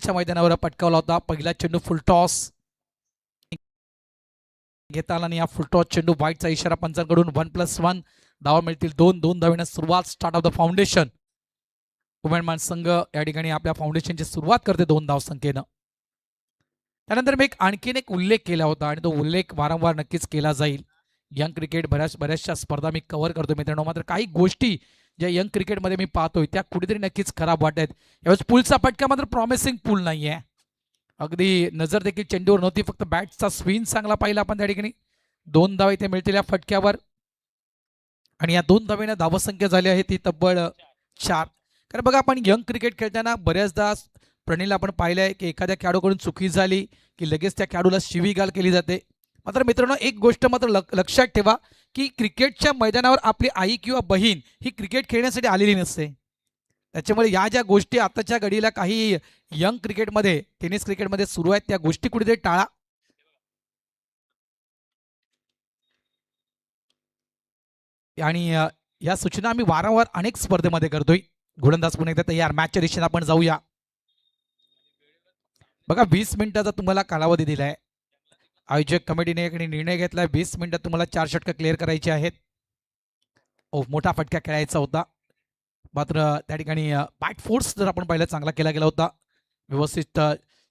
क्रिकेटच्या मैदानावर पटकावला होता. पहिला चेंडू फुल टॉस घेता आला आणि या फुल टॉस चेंडू वाईटचा इशारा पंचांकडून 1+1 धावा मिळतील. 2 धावांना सुरुवात. Start off the foundation. Umedman संघ या ठिकाणी आपल्या फाउंडेशनची सुरुवात करते 2 धावसंख्येनं. त्यानंतर मी आणखीन एक उल्लेख केला होता आणि तो उल्लेख वारंवार नक्कीच केला जाईल. यंग क्रिकेट बऱ्याचशा स्पर्धा मी कव्हर करतो मित्रांनो, मात्र काही गोष्टी ज्या यंग क्रिकेटमध्ये मी पाहतोय त्या कुठेतरी नक्कीच खराब वाटत आहेत. यावेळेस पुलचा फटका मात्र प्रॉमिसिंग पूल नाही आहे. अगदी नजर देखील चेंडूवर नव्हती, फक्त बॅटचा स्विंग चांगला पाहिला आपण त्या ठिकाणी. 2 धावा इथे मिळतील या फटक्यावर आणि या 2 धावेने धावसंख्या झाली आहे ती तब्बल 4. कारण बघा आपण यंग क्रिकेट खेळताना बऱ्याचदा प्रणीला आपण पाहिलं आहे की एखाद्या खेळाडूकडून चुकी झाली की लगेच त्या खेळाडूला शिवीगाळ केली जाते. मात्र मित्रांनो एक गोष्ट मात्र लक्षात ठेवा की क्रिकेटच्या मैदानावर आपली आई किंवा बहीण ही क्रिकेट खेळण्यासाठी आलेली नसते. त्याच्यामुळे या ज्या गोष्टी आताच्या घडीला काही यंग क्रिकेटमध्ये टेनिस क्रिकेटमध्ये सुरू आहेत त्या गोष्टी कुठेतरी टाळा. आणि या सूचना आम्ही वारंवार अनेक स्पर्धेमध्ये करतोय. गोलंदाज पुन्हा एकदा तयार. मॅचच्या दिशेने आपण जाऊया. बघा 20 मिनिटाचा तुम्हाला कालावधी दिलाय. आयोजक कमिटीने एक निर्णय घेतलाय 20 मिनिटात तुम्हाला 4 षटकं क्लिअर करायची आहेत. मोठा फटका खेळायचा होता, मात्र त्या ठिकाणी बॅट फोर्स जर आपण पाहिलं चांगला केला गेला होता. व्यवस्थित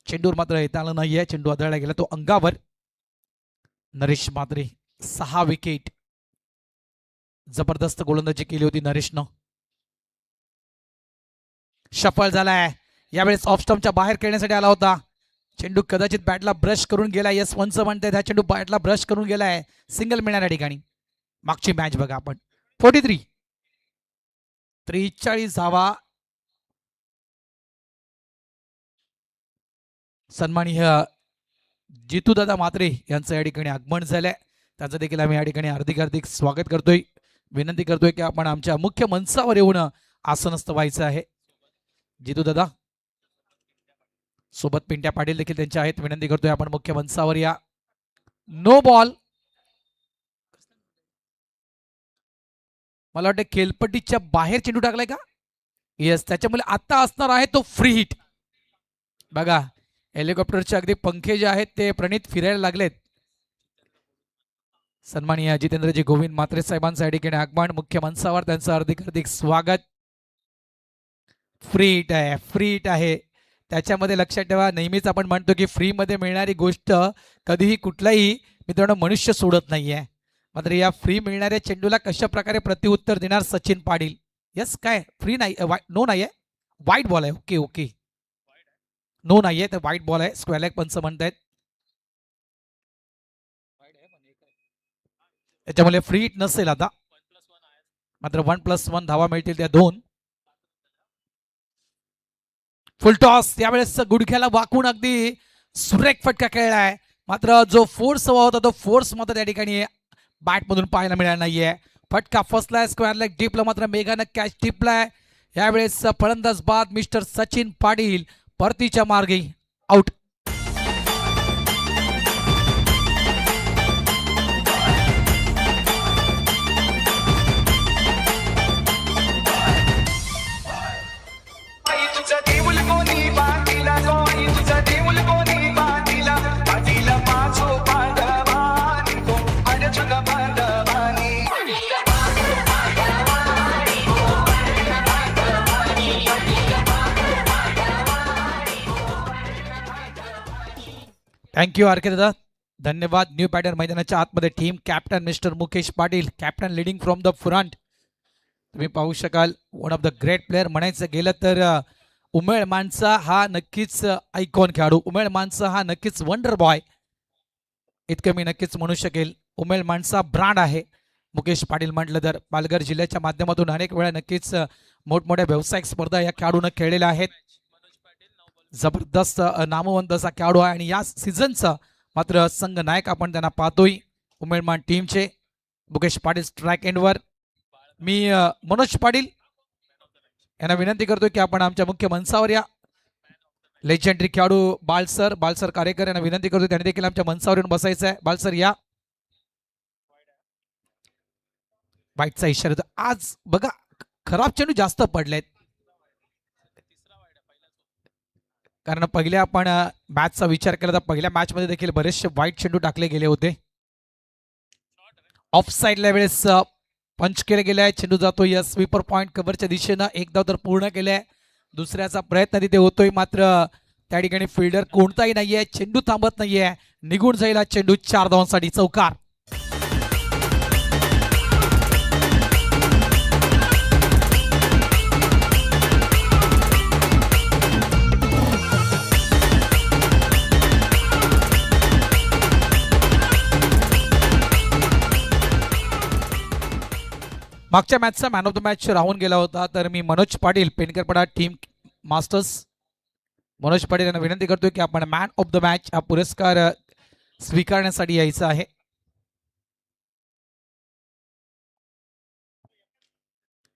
चेंडूवर मात्र येता आलं नाहीये. चेंडू आदळला गेला तो अंगावर. नरेश मात्रे 6 विकेट. जबरदस्त गोलंदाजी केली होती नरेशनं. सफल झालाय. यावेळेस ऑफ स्टंपच्या बाहेर खेळण्यासाठी आला होता. चेंडू कदाचित बॅटला ब्रश करून गेलाय. यस वंच म्हणतात हा चेंडू बॅटला ब्रश करून गेलाय. सिंगल मिळणाऱ्या ठिकाणी. मागची मॅच बघा आपण 43 धावा. सन्माननीय जितूदादा म्हात्रे यांचं या ठिकाणी आगमन झालंय. त्यांचं देखील आम्ही या ठिकाणी हार्दिक स्वागत करतोय. विनंती करतोय की आपण आमच्या मुख्य मंचावर येऊन आसनस्थ व्हायचं आहे. जितूदादा सोबत पिंट्या पाटील देखील त्यांच्या आहेत. विनंती करतोय आपण मुख्य मंचावर या. No ball. मला वाटतं खेळपट्टीच्या बाहेर चेंडू टाकलाय का? येस. त्याच्यामुळे आता असणार आहे तो फ्री हिट. बघा हेलिकॉप्टरचे अगदी पंखे जे आहेत ते प्रणित फिरायला लागलेत. सन्माननीय जितेंद्रजी गोविंद म्हात्रे साहेबांचं या ठिकाणी आगमन. मुख्य मंचावर त्यांचं हार्दिक स्वागत. फ्री हिट आहे, फ्री हिट आहे. त्याच्यामध्ये लक्षात ठेवा नेहमीच आपण म्हणतो की फ्री मध्ये मिळणारी गोष्ट कधीही कुठलाही मित्रांनो मनुष्य सोडत नाहीये. मात्र या फ्री मिळणाऱ्या चेंडूला कशा प्रकारे प्रत्युत्तर देणार सचिन पाटील. यस काय फ्री नाही, नो नाहीये, वाईट बॉल आहे. ओके ओके नो नाहीये तर वाईट बॉल आहे. स्क्वेअर लेग पंच म्हणतायत. त्याच्यामुळे फ्री हिट नसेल आता. मात्र 1+1 धावा मिळतील त्या 2. फुल टॉस. यावेळेस गुडघ्याला वाकून अगदी सुरेख फटका खेळलाय. मात्र जो फोर्स हवा होता तो फोर्स मात्र त्या ठिकाणी बॅटमधून पाहायला मिळाला नाहीये. फटका फसलाय. स्क्वेअर लेग टिपला मात्र मेघानं कॅच टिपलाय. यावेळेस फलंदाज बाद मिस्टर सचिन पाटील परतीच्या मार्गी आउट. थँक्यू आर के दादा, धन्यवाद. न्यू पॅटर्न मैदानाच्या आतमध्ये team captain mister Mukesh Patil, captain leading from the front. तुम्ही पाहू शकाल one of the great player म्हणायचं गेलं तर उमेळ माणसा हा नक्कीच आयकॉन खेळाडू. उमेळ माणसा हा नक्कीच वंडर बॉय इतकं मी नक्कीच म्हणू शकेल. उमेळ माणसा ब्रांड आहे. मुकेश पाटील म्हटलं तर पालघर जिल्ह्याच्या माध्यमातून अनेक वेळा नक्कीच मोठमोठ्या व्यावसायिक स्पर्धा या खेळाडूनं खेळलेल्या आहेत. जबरदस्त नामवंत असा खेळाडू आहे आणि या सीझनचा मात्र संघ नायक आपण त्यांना पाहतोय. उमेळमान टीमचे मुकेश पाटील स्ट्राईक एंडवर. मी मनोज पाटील यांना विनंती करतोय की आपण आमच्या मुख्य मंचावर या. लेजेंडरी खेळाडू बालसर कार्यकर यांना विनंती करतोय त्यांनी देखील आमच्या मंचावर येऊन बसायचं आहे. बालसर या. वाईटचा इशारा. आज बघा खराब चेंडू जास्त पडलेत. कारण पहिल्या आपण मॅचचा विचार केला तर पहिल्या मॅचमध्ये देखील बरेचसे वाईट चेंडू टाकले गेले होते. ऑफ साईडला वेळेस पंच केले गेले आहे. चेंडू जातो या स्वीपर पॉइंट कव्हरच्या दिशेनं. एक धाव तर पूर्ण केले. दुसऱ्याचा प्रयत्न तिथे होतोय मात्र त्या ठिकाणी फिल्डर कोणताही नाहीये. चेंडू थांबत नाहीये. निघून जाईल चेंडू. 4 धावांसाठी चौकार. मागच्या मॅचचा मॅन ऑफ द मॅच राहून गेला होता. तर मी मनोज पाटील पेनकरपडा टीम मास्टर्स मनोज पाटील यांना विनंती करतोय की आपण मॅन ऑफ द मॅच हा पुरस्कार स्वीकारण्यासाठी यायचा आहे.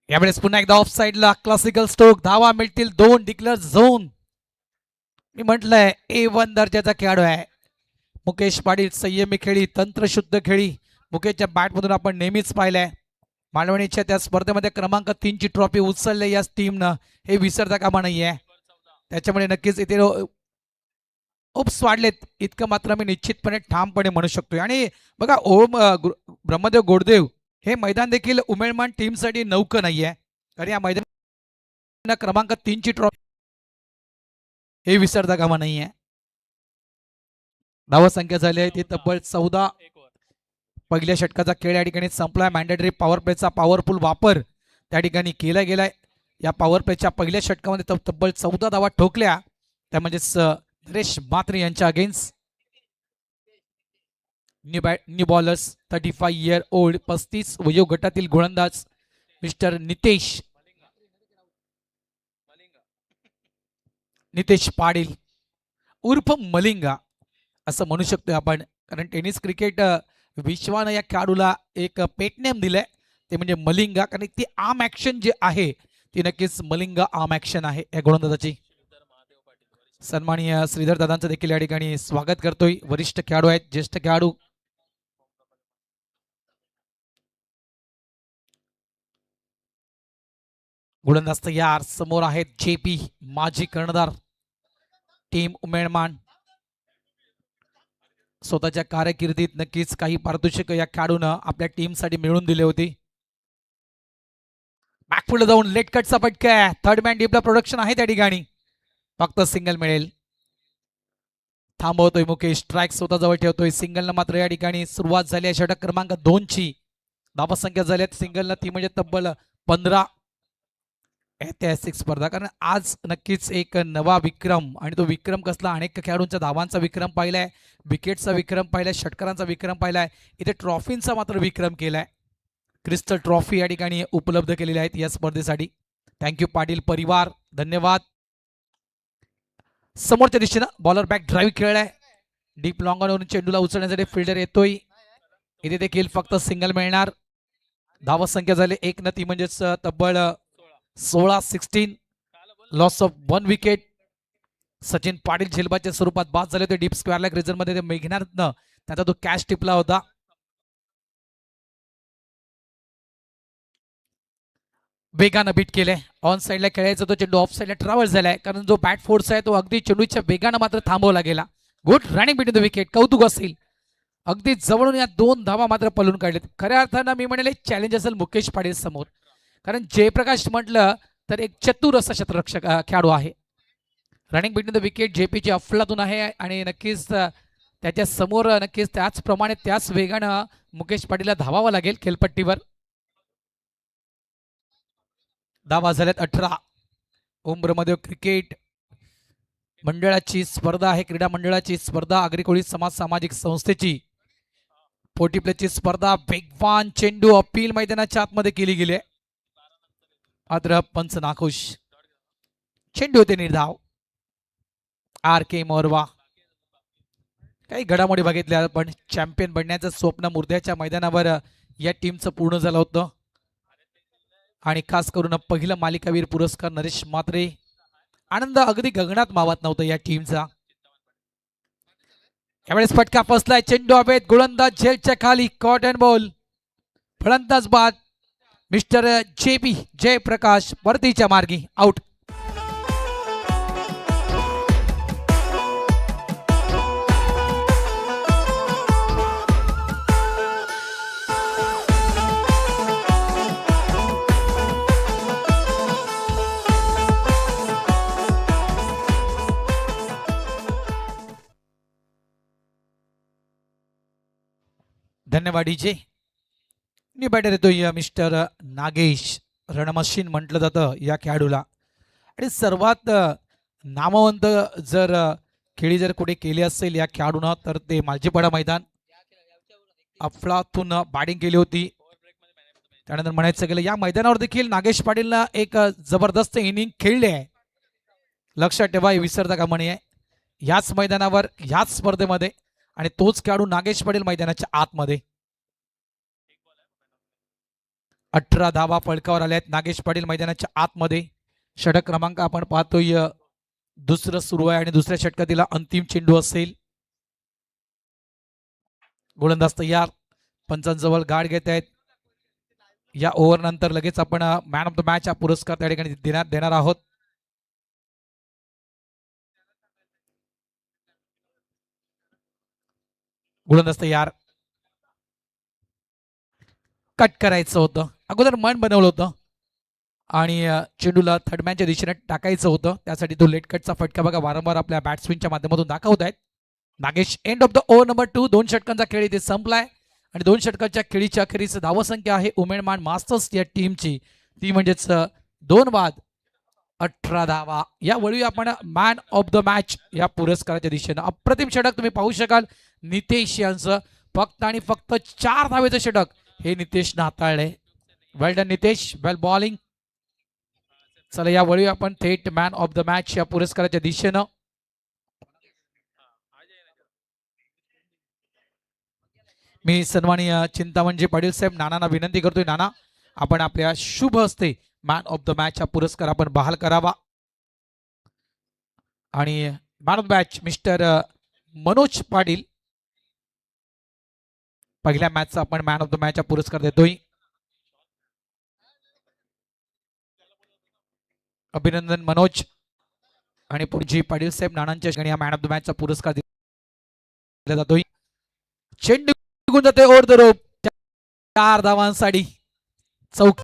यावेळेस पुन्हा एकदा ऑफ साइडला क्लासिकल स्ट्रोक. धावा मिळतील 2. Declare zone. मी म्हटलंय A1 दर्जाचा खेळाडू आहे मुकेश पाटील. संयमी खेळी, तंत्रशुद्ध खेळी मुकेशच्या बॅटमधून आपण नेहमीच पाहिलंय. मालवणीच्या त्या स्पर्धेमध्ये क्रमांक 3 ची ट्रॉफी उचलले या टीमनं. हे विसरता कामा नाहीये. त्याच्यामुळे नक्कीच इथे उप्स वाढलेत इतकं मात्र मी निश्चितपणे ठामपणे म्हणू शकतोय. आणि बघा ओम ब्रह्मदेव गोडदेव हे मैदान देखील उमेळमान टीमसाठी नौकं नाहीये. कारण या मैदान क्रमांक 3 ची ट्रॉफी हे विसरता कामा नाहीये. धावसंख्या झाली आहे ती तब्बल 14. पहिल्या षटकाचा खेळ या ठिकाणी संपलाय. मॅन्डेटरी पॉवर प्लेचा पॉवरफुल वापर त्या ठिकाणी केला गेलाय. या पॉवर प्लेच्या पहिल्या षटकामध्ये तब्बल 14 धावा ठोकल्या. त्या म्हणजेच नरेश म्हात्रे यांच्या against. New bowlers 35 year old 35 वयोगटातील गोलंदाज मिस्टर नितेश पाटील उर्फ मलिंगा असं म्हणू शकतोय आपण. कारण टेनिस क्रिकेट विश्वानं या खेळाडूला एक पेट नेम दिलंय ते म्हणजे मलिंगा. कारण ती आर्म ऍक्शन जी आहे ती नक्कीच मलिंगा आर्म ऍक्शन आहे या गोलंदाजाची. सन्माननीय श्रीधर दादांचं देखील या ठिकाणी स्वागत करतोय. वरिष्ठ खेळाडू आहेत, ज्येष्ठ खेळाडू. गोलंदाज तयार. समोर आहेत JP माजी कर्णधार टीम उमेळमान. स्वतःच्या कारकिर्दीत नक्कीच काही पारितोषिक या खेळाडूनं आपल्या टीमसाठी मिळवून दिली होती. बॅकफुल्ड जाऊन लेट कटचा फटका. थर्ड मॅन डीपला प्रोडक्शन आहे त्या ठिकाणी. फक्त सिंगल मिळेल. थांबवतोय मुकेश. स्ट्राईक स्वतःजवळ ठेवतोय. सिंगलनं मात्र या ठिकाणी सुरुवात झाली आहे षटक क्रमांक 2 ची. धावसंख्या झाल्यात सिंगलनं ती म्हणजे तब्बल 15. ऐतिहासिक स्पर्धा. कारण आज नक्कीच एक नवा विक्रम. आणि तो विक्रम कसला. अनेक खेळाडूंच्या धावांचा विक्रम पाहिलाय, विकेटचा विक्रम पाहिलाय, षटकारांचा विक्रम पाहिलाय. इथे ट्रॉफींचा मात्र विक्रम केलाय. क्रिस्टल ट्रॉफी या ठिकाणी उपलब्ध केलेल्या आहेत या स्पर्धेसाठी. थँक्यू पाटील परिवार, धन्यवाद. समोरच्या दिशेनं बॉलर बॅक ड्राईव्ह खेळलाय. डीप लॉंग ऑनवरून चेंडूला उचलण्यासाठी फिल्डर येतोय. इथे देखील फक्त सिंगल मिळणार. धावसंख्या झाली 1 न ती म्हणजेच तब्बल 16 loss of 1 wicket. Sachin Patil झेलबाच्या स्वरूपात बाद झाले होते डीप स्क्वेअर लेग रिझन मध्ये. मेघनाथनं त्याचा तो कॅच टिपला होता. वेगानं बीट केले. ऑन साईडला खेळायचा तो चेंडू ऑफ साईडला ट्रॅव्हल झालाय. कारण जो बॅट फोर्स आहे तो अगदी चेंडूच्या वेगानं मात्र थांबवला गेला. Good running between the wicket. कौतुक असेल. अगदी जवळून या 2 धावा मात्र पळून काढलेत. खऱ्या अर्थानं मी म्हणेल चॅलेंज असेल मुकेश पाटील समोर. कारण जयप्रकाश म्हटलं तर एक चतुर असा क्षेत्ररक्षक खेळाडू आहे. रनिंग बिटवीन द विकेट JPची अफलातून आहे. आणि नक्कीच त्याच्या समोर नक्कीच त्याचप्रमाणे त्याच वेगानं मुकेश पाटीलला धावावं लागेल खेळपट्टीवर. धावा झाल्यात 18. उंब्रमध्ये क्रिकेट मंडळाची स्पर्धा आहे. क्रीडा मंडळाची स्पर्धा. आगरी समाज सामाजिक संस्थेची 40 प्लेची स्पर्धा. वेगवान चेंडू अपील मैदानाच्या आतमध्ये केली गेली. मात्र पंच नाखुश. चेंडू होते निर्धाव. RK मोरवा. काही घडामोडी बघितल्या पण चॅम्पियन बनण्याचं स्वप्न मुर्द्याच्या मैदानावर या टीमचं पूर्ण झालं होतं. आणि खास करून पहिला मालिकावीर पुरस्कार नरेश म्हात्रे. आनंद अगदी गगनात मावत नव्हतं या टीमचा. यावेळेस फटका फसलाय. चेंडू हवेत. गोलंदाज झेलच्या खाली. Caught and ball. फलंदाज बाद मिस्टर JP जयप्रकाश परतीच्या मार्गी आउट. धन्यवाद डीजे. मी बॅटर येतोय मिस्टर नागेश. रणमशीन म्हटलं जातं या खेळाडूला. आणि सर्वात नामवंत जर खेळी जर कुठे केली असेल या खेळाडूनं तर ते मालजीपाडा मैदान. अफलातून बॅटिंग केली होती. त्यानंतर म्हणायचं गेलं या मैदानावर देखील नागेश पाटीलनं एक जबरदस्त इनिंग खेळली आहे. लक्षात ठेवा, विसरता कामा नये. याच मैदानावर याच स्पर्धेमध्ये आणि तोच खेळाडू नागेश पाटील मैदानाच्या आतमध्ये. 18 धावा फलकावर आल्या आहेत नागेश पाटील मैदानाच्या आतमध्ये. षटक क्रमांक आपण पाहतोय दुसरं सुरू आहे आणि दुसऱ्या षटकातीला अंतिम चेंडू असेल. गोलंदाज तयार. पंचांजवळ गाड घेत आहेत. या ओव्हर नंतर लगेच आपण मॅन ऑफ द मॅच हा पुरस्कार त्या ठिकाणी देणार आहोत. गोलंदाज तयार. कट करायचं होतं, अगोदर मन बनवलं होतं आणि चेंडूला थर्डमॅनच्या दिशेने टाकायचं होतं. त्यासाठी तो लेट कटचा फटका बघा वारंवार आपल्या बॅट्समॅनच्या माध्यमातून दाखवत आहेत Nagesh. End of the over number 2. 2 षटकांचा खेळ इथे संपलाय आणि 2 षटकांच्या खेळीच्या अखेरीस धावसंख्या आहे उमेदमान मास्टर्स या टीमची, ती म्हणजेच 2 बाद 18 धावा. या वळी आपण मॅन ऑफ द मॅच या पुरस्काराच्या दिशेनं अप्रतिम षटक तुम्ही पाहू शकाल नितेश यांचं. फक्त आणि फक्त 4 धावेचं षटक हे नितेशनं हाताळले. वेल डन नितेश, वेल बॉलिंग. चला या वळी आपण थेट मॅन ऑफ द मॅच या पुरस्काराच्या दिशेनं. मी सन्माननीय चिंतामणजी पाटील साहेब नानांना विनंती करतोय, नाना आपण आपल्या शुभ हस्ते मॅन ऑफ द मॅच हा पुरस्कार आपण बहाल करावा. आणि man of the match mister Manoj Patil. पहिल्या मॅचचा आपण मॅन ऑफ द मॅच हा पुरस्कार देतोय. अभिनंदन मनोज. आणि पुढची पाटील साहेब नानांच्या ठिकाणी हा मॅन ऑफ द मॅचचा पुरस्कार दिला जातोय. चेंडू निघून जाते ओव्हर द रोप. 4 धावांसाठी चौक.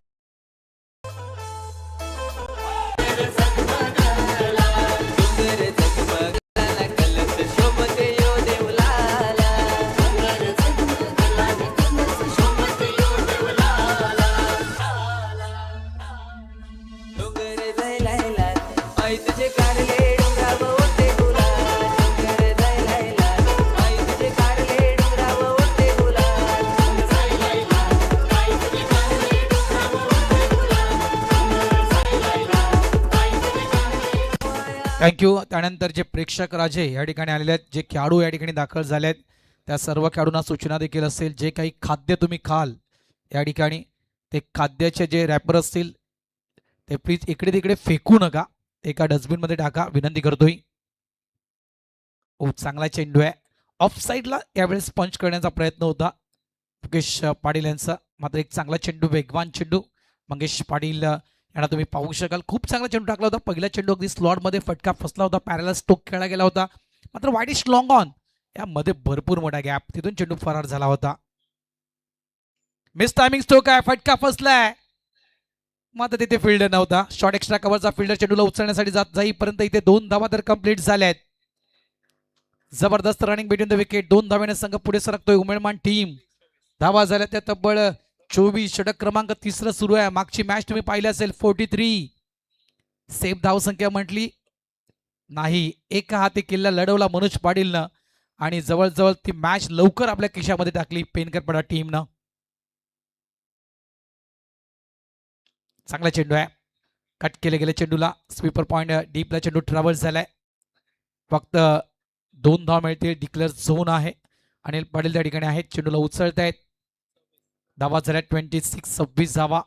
थँक्यू. त्यानंतर जे प्रेक्षक राजे या ठिकाणी आलेले आहेत, जे खेळाडू या ठिकाणी दाखल झाले आहेत, त्या सर्व खेळाडूंना सूचना देखील असेल जे काही खाद्य तुम्ही खाल या ठिकाणी ते खाद्याचे जे रॅपर असतील ते प्लीज इकडे तिकडे फेकू नका, एका डस्टबिनमध्ये टाका विनंती करतोय. चांगला चेंडू आहे. ऑफ साईडला यावेळेस पंच करण्याचा प्रयत्न होता मुकेश पाटील यांचा, मात्र एक चांगला चेंडू, वेगवान चेंडू मंगेश पाटील यांना तुम्ही पाहू शकाल. खूप चांगला चेंडू टाकला होता. पहिला चेंडू अगदी स्लॉटमध्ये फटका फसला होता, पॅरल स्ट्रोक खेळला गेला होता, मात्र वाईड इज लॉंग ऑन यामध्ये भरपूर मोठा गॅप, तिथून चेंडू फरार झाला होता. मिस टायमिंग स्ट्रोक आहे, फटका फसलाय मात्र तिथे फिल्डर नव्हता. शॉर्ट एक्स्ट्रा कव्हरचा फिल्डर चेंडूला उचलण्यासाठी जाईपर्यंत इथे 2 धावा तर कंप्लीट झाल्यात. जबरदस्त रनिंग बिटवीन द विकेट. 2 धाव्याने संघ पुढे सरकतोय उमेदमान टीम. धावा झाल्या त्या तब्बल 24. षटक क्रमांक 3 सुरू आहे. मागची मॅच तुम्ही पाहिली असेल 43. सेफ धावसंख्या म्हटली नाही, एका हाती किल्ला लढवला मनोज पाटीलनं आणि जवळजवळ ती मॅच लवकर आपल्या खिशामध्ये टाकली पेनकरपडा टीमनं. चांगला चेंडू आहे, कट केले गेले चेंडूला. स्वीपर पॉइंट डीपला चेंडू ट्रॅव्हल्स झालाय. फक्त 2 धाव मिळतील. डिक्लेअर झोन आहे. अनिल पाटील त्या ठिकाणी आहेत, चेंडूला उचलतायत. धावा झाल्या 26 धावा.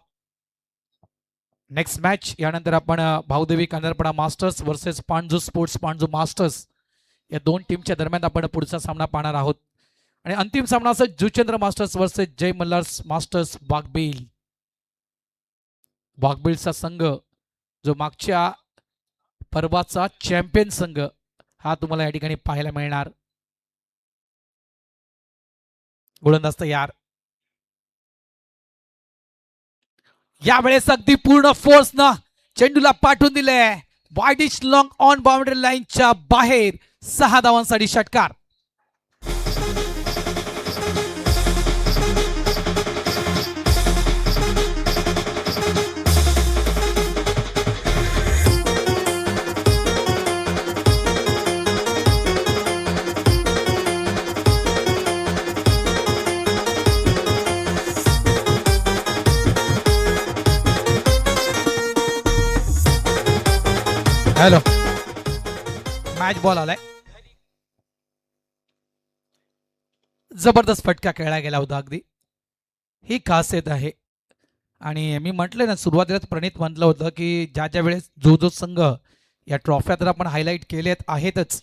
नेक्स्ट मॅच यानंतर आपण भाऊदेवी Kandarpada masters versus Panju sports Panju masters या 2 टीमच्या दरम्यान आपण पुढचा सामना पाहणार आहोत. आणि अंतिम सामना असेल जुचंद्र मास्टर्स वर्सेस जय मल्हार मास्टर्स वाघबील. वाघबीलचा संघ जो मागच्या पर्वाचा चॅम्पियन संघ हा तुम्हाला या ठिकाणी पाहायला मिळणार. गोलंदाज तयार. यावेळेस अगदी पूर्ण फोर्स न चेंडूला पाठवून दिले. Wide is long on boundary लाईनच्या बाहेर. 6 धावांसाठी षटकार. हॅलो, मॅच बॉल आलाय. जबरदस्त फटका खेळला गेला होता. अगदी ही खासियत आहे. आणि मी म्हटलं ना, सुरुवातीलाच प्रणित म्हटलं होतं की ज्या ज्या वेळेस जो जो संघ या ट्रॉफ्या तर आपण हायलाईट केलेत आहेतच.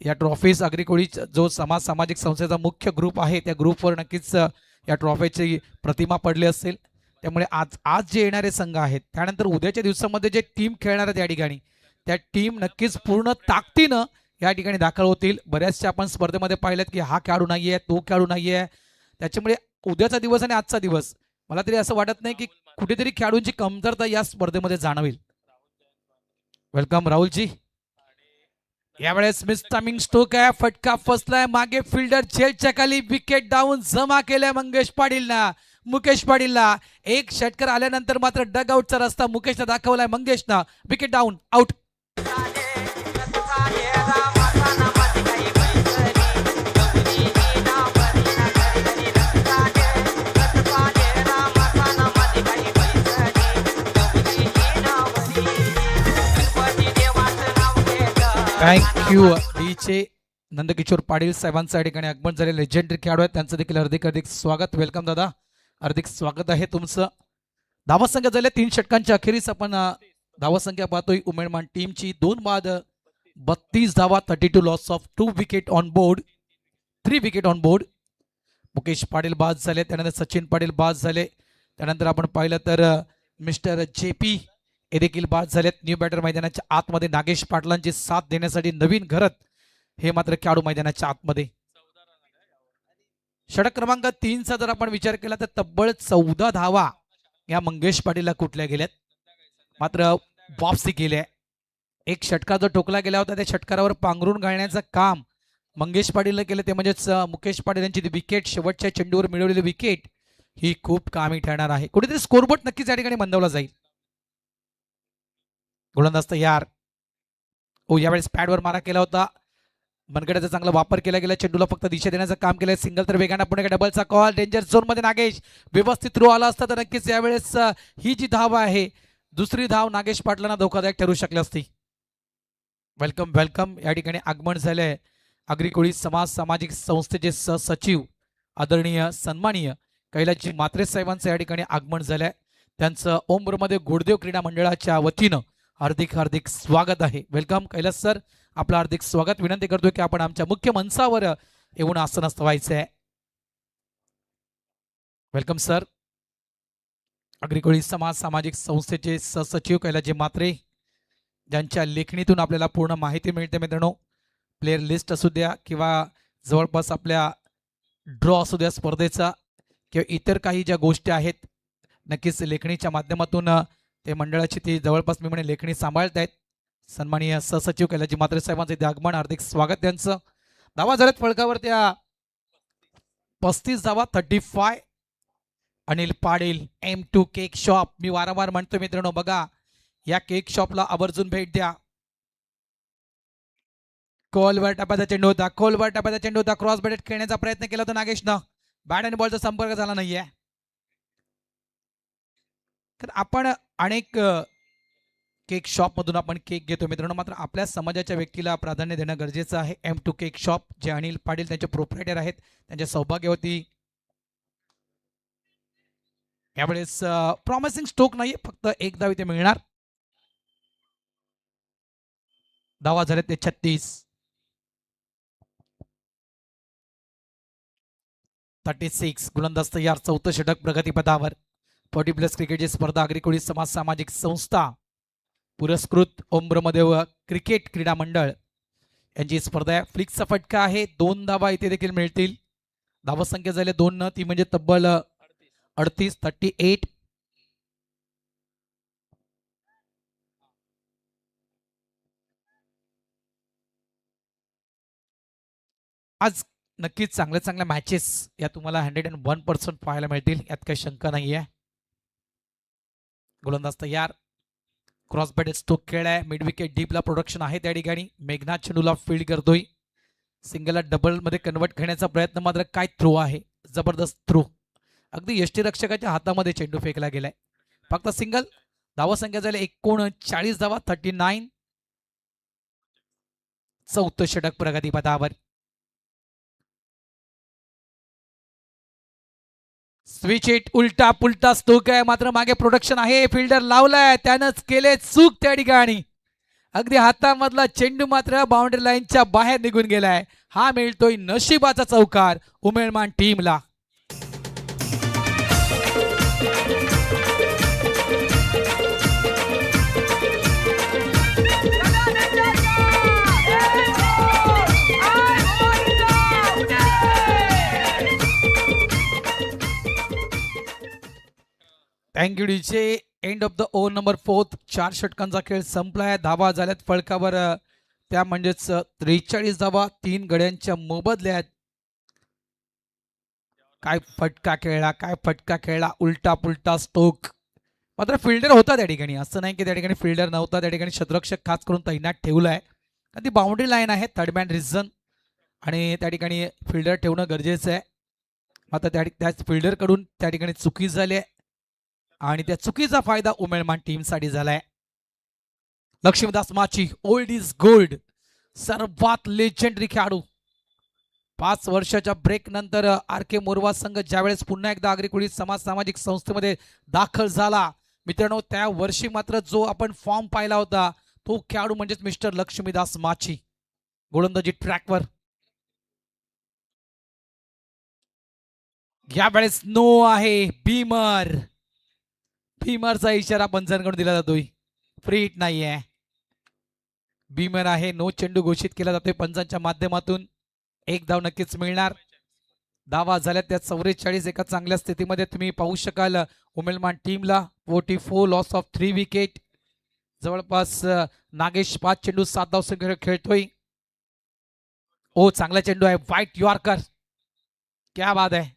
या ट्रॉफीज अग्रिकोळी जो सामाजिक संस्थेचा मुख्य ग्रुप आहे त्या ग्रुपवर नक्कीच या ट्रॉफीची प्रतिमा पडली असेल. त्यामुळे आज आज जे येणारे संघ आहेत त्यानंतर उद्याच्या दिवसामध्ये जे टीम खेळणार आहेत या ठिकाणी त्या टीम नक्कीच पूर्ण ताकदीनं या ठिकाणी दाखल होतील. बऱ्याचशा आपण स्पर्धेमध्ये पाहिलेत की हा खेळाडू नाही आहे, तो खेळाडू नाही आहे. त्याच्यामुळे उद्याचा दिवस आणि आजचा दिवस मला तरी असं वाटत नाही की कुठेतरी खेळाडूंची कमतरता या स्पर्धेमध्ये जाणवेल. वेलकम राहुलजी. यावेळेस मिस टायमिंग स्ट्रोक आहे. फटका फसलाय. मागे फिल्डर झेलच्या खाली विकेट डाऊन जमा केलाय मंगेश पाटीलना. मुकेश पाटीलला एक षटकार आल्यानंतर मात्र डग आउटचा रस्ता मुकेशला दाखवलाय. मंगेशना विकेट डाऊन आउट. थँक्यू डीचे नंदकिशोर पाटील साहेबांच्या ठिकाणी आगमन झाले. लेजेंडरी खेळाडू आहेत त्यांचं देखील हार्दिक स्वागत. वेलकम दादा, हार्दिक स्वागत आहे तुमचं. धावा संख्या झाल्या 3 षटकांच्या अखेरीस आपण धावा संख्या पाहतोय उमेदमान टीमची 2 बाद 32 धावा, 32 loss of 2 wicket on board, 3 wicket on board. Mukesh Patil बाद झाले, त्यानंतर सचिन पाटील बाद झाले, त्यानंतर आपण पाहिलं तर मिस्टर JP हे देखील बाद झालेत. न्यू बॅटर मैदानाच्या आतमध्ये नागेश पाटलांची साथ देण्यासाठी नवीन घरत हे मात्र खेळाडू मैदानाच्या आतमध्ये. षटक क्रमांक 3चा जर आपण विचार केला तर तब्बल 14 धावा या मंगेश पाटीलला कुठल्या गेल्यात, मात्र वापसी केली आहे. एक षटकार जो ठोकला गेला होता त्या षटकारावर पांघरून घालण्याचं काम मंगेश पाटीलने केलं. ते म्हणजेच मुकेश पाटील यांची विकेट, शेवटच्या चेंडूवर मिळवलेली विकेट ही खूप कामी ठरणार आहे. कुठेतरी स्कोरबोर्ड नक्कीच या ठिकाणी बंदवला जाईल. गोलंदाज तयार. यावेळेस पॅडवर मारा केला होता. मनगड्याचा चांगला वापर केला गेला. चेंडूला फक्त दिशा देण्याचं काम केलं. सिंगल तर वेगानं पुढे डबलचा कॉल. डेंजर झोन मध्ये नागेश व्यवस्थित थ्रो आला असता तर नक्कीच यावेळेस ही जी धाव आहे दुसरी धाव नागेश पाटलांना धोकादायक ठरू शकली असती. Welcome welcome. या ठिकाणी आगमन झालंय अग्रिकोळी सामाजिक संस्थेचे सहसचिव आदरणीय सन्माननीय कैलासजी म्हात्रे साहेबांचं या ठिकाणी आगमन झालंय. त्यांचं ओमरमध्ये घोडदेव क्रीडा मंडळाच्या वतीनं हार्दिक स्वागत आहे. वेलकम कैलास सर, आपलं हार्दिक स्वागत. विनंती करतोय की आपण आमच्या मुख्य मंचावर येऊन आसनस्थ व्हायचं आहे. Welcome sir. अग्रिकोळी सामाजिक संस्थेचे सहसचिव कैलासजी म्हात्रे ज्यांच्या लेखणीतून आपल्याला पूर्ण माहिती मिळते. मित्रांनो, प्लेयर लिस्ट असू द्या किंवा जवळपास आपल्या ड्रॉ असू द्या स्पर्धेचा किंवा इतर काही ज्या गोष्टी आहेत नक्कीच लेखणीच्या माध्यमातून ते मंडळाची ती जवळपास मी म्हणे लेखणी सांभाळत आहेत. सन्माननीय सहसचिव कैलासजी म्हात्रे साहेबांचे इथे आगमन, हार्दिक स्वागत त्यांचं. धावा झाल्यात फळकावर त्या 35 धावा, 35. Anil Patil M2 cake shop. मी वारंवार म्हणतो मित्रांनो, बघा या केक शॉपला आवर्जून भेट द्या. खोलवर टप्प्याचा चेंडू होता, खोलवर टप्प्याचा चेंडू होता. क्रॉस बॅट खेळण्याचा प्रयत्न केला होता नागेशनं. बॅट आणि बॉलचा संपर्क झाला नाहीये. तर आपण अनेक केक शॉप मधून आपण केक घेतो मित्रांनो, मात्र आपल्या समाजाच्या व्यक्तीला प्राधान्य देणं गरजेचं आहे. M2 केक शॉप जे अनिल पाटील त्यांचे प्रोप्रायटर आहेत, त्यांच्या सौभाग्यवती. यावेळेस प्रॉमिसिंग स्ट्रोक नाही, फक्त एक धाव इथे मिळणार. धावा झाले ते 36. 36. गोलंदाज तयार. 4थं षटक प्रगतीपथावर. 40+ क्रिकेटची स्पर्धा अग्रिकोळी सामाजिक संस्था पुरस्कृत ओमब्रह्मदेव क्रिकेट क्रीडा मंडळ यांची स्पर्धा आहे. फ्लिक्सचा फटका आहे. 2 धावा इथे देखील मिळतील. धावा संख्या झाली 2 न, ती म्हणजे तब्बल 38. 38. आज नक्कीच चांगल्या मॅचेस या तुम्हाला 101% पाहायला मिळतील, यात काही शंका नाही आहे. गोलंदाज तयार. क्रॉस बॅट स्ट्रोक खेळ आहे. मिड विकेट डीपला प्रोडक्शन आहे त्या ठिकाणी. मेघनाथ चेंडूला फील्ड करतोय. सिंगलला डबल मध्ये कन्वर्ट करण्याचा प्रयत्न, मात्र काय थ्रो आहे, जबरदस्त थ्रो. अगदी यष्टीरक्षकाच्या हातामध्ये चेंडू फेकला गेलाय. फक्त सिंगल. धावा संख्या झाली 39 धावा, 39. चौथं षटक प्रगतीपथावर. स्विच इट, उलटा पुलटा स्टोक आहे, मात्र मागे प्रोडक्शन आहे. फिल्डर लावलाय, त्यानंच केले चूक त्या ठिकाणी. अगदी हातामधला चेंडू मात्र बाउंड्री लाईनच्या बाहेर निघून गेलाय. हा मिळतोय नशिबाचा चौकार उमेळमान टीमला. Thank you DJ. End of the over number 4. 4 षटकांचा खेळ संपलाय. धावा झाल्यात फळकावर, त्या म्हणजेच 43 धावा 3 गड्यांच्या मोबदल्यात. काय फटका खेळला, काय फटका खेळला, उलटा पुलटा स्टोक. मात्र फिल्डर होता त्या ठिकाणी, असं नाही की त्या ठिकाणी फिल्डर नव्हता. त्या ठिकाणी क्षेत्ररक्षक खास करून तैनात ठेवलाय. ती बाउंड्री लाईन आहे, थर्ड मॅन रिझन, आणि त्या ठिकाणी फिल्डर ठेवणं गरजेचं आहे. मात्र त्याच फिल्डरकडून त्या ठिकाणी चुकी झाली आहे आणि त्या चुकीचा फायदा उमेळमान टीमसाठी झालाय. लक्ष्मीदास माची, ओल्ड इज गोल्ड, सर्वात लेजेंडरी खेळाडू. 5 वर्षाच्या ब्रेक नंतर आर के मोरवा संघ ज्यावेळेस पुन्हा एकदा आगरी समाज सामाजिक संस्थेमध्ये दाखल झाला मित्रांनो, त्या वर्षी मात्र जो आपण फॉर्म पाहिला होता तो खेळाडू म्हणजेच मिस्टर लक्ष्मीदास माची. गोलंदाजी ट्रॅकवर. यावेळेस नो आहे. बीमर, भीमरचा इशारा पंचांकडून दिला जातोय. फ्री हिट नाहीये. बीमर आहे. नो चेंडू घोषित केला जातोय पंचांच्या माध्यमातून. 1 धाव नक्कीच मिळणार. धावा झाल्या त्या 44. एका चांगल्या स्थितीमध्ये तुम्ही पाहू शकाल उमेलमान टीमला. 44, लॉस ऑफ 3 विकेट. जवळपास नागेश 5 चेंडू 7 धाव संख्येवर खेळतोय. ओ चांगला चेंडू आहे. व्हाईट यॉर्कर, क्या बात आहे.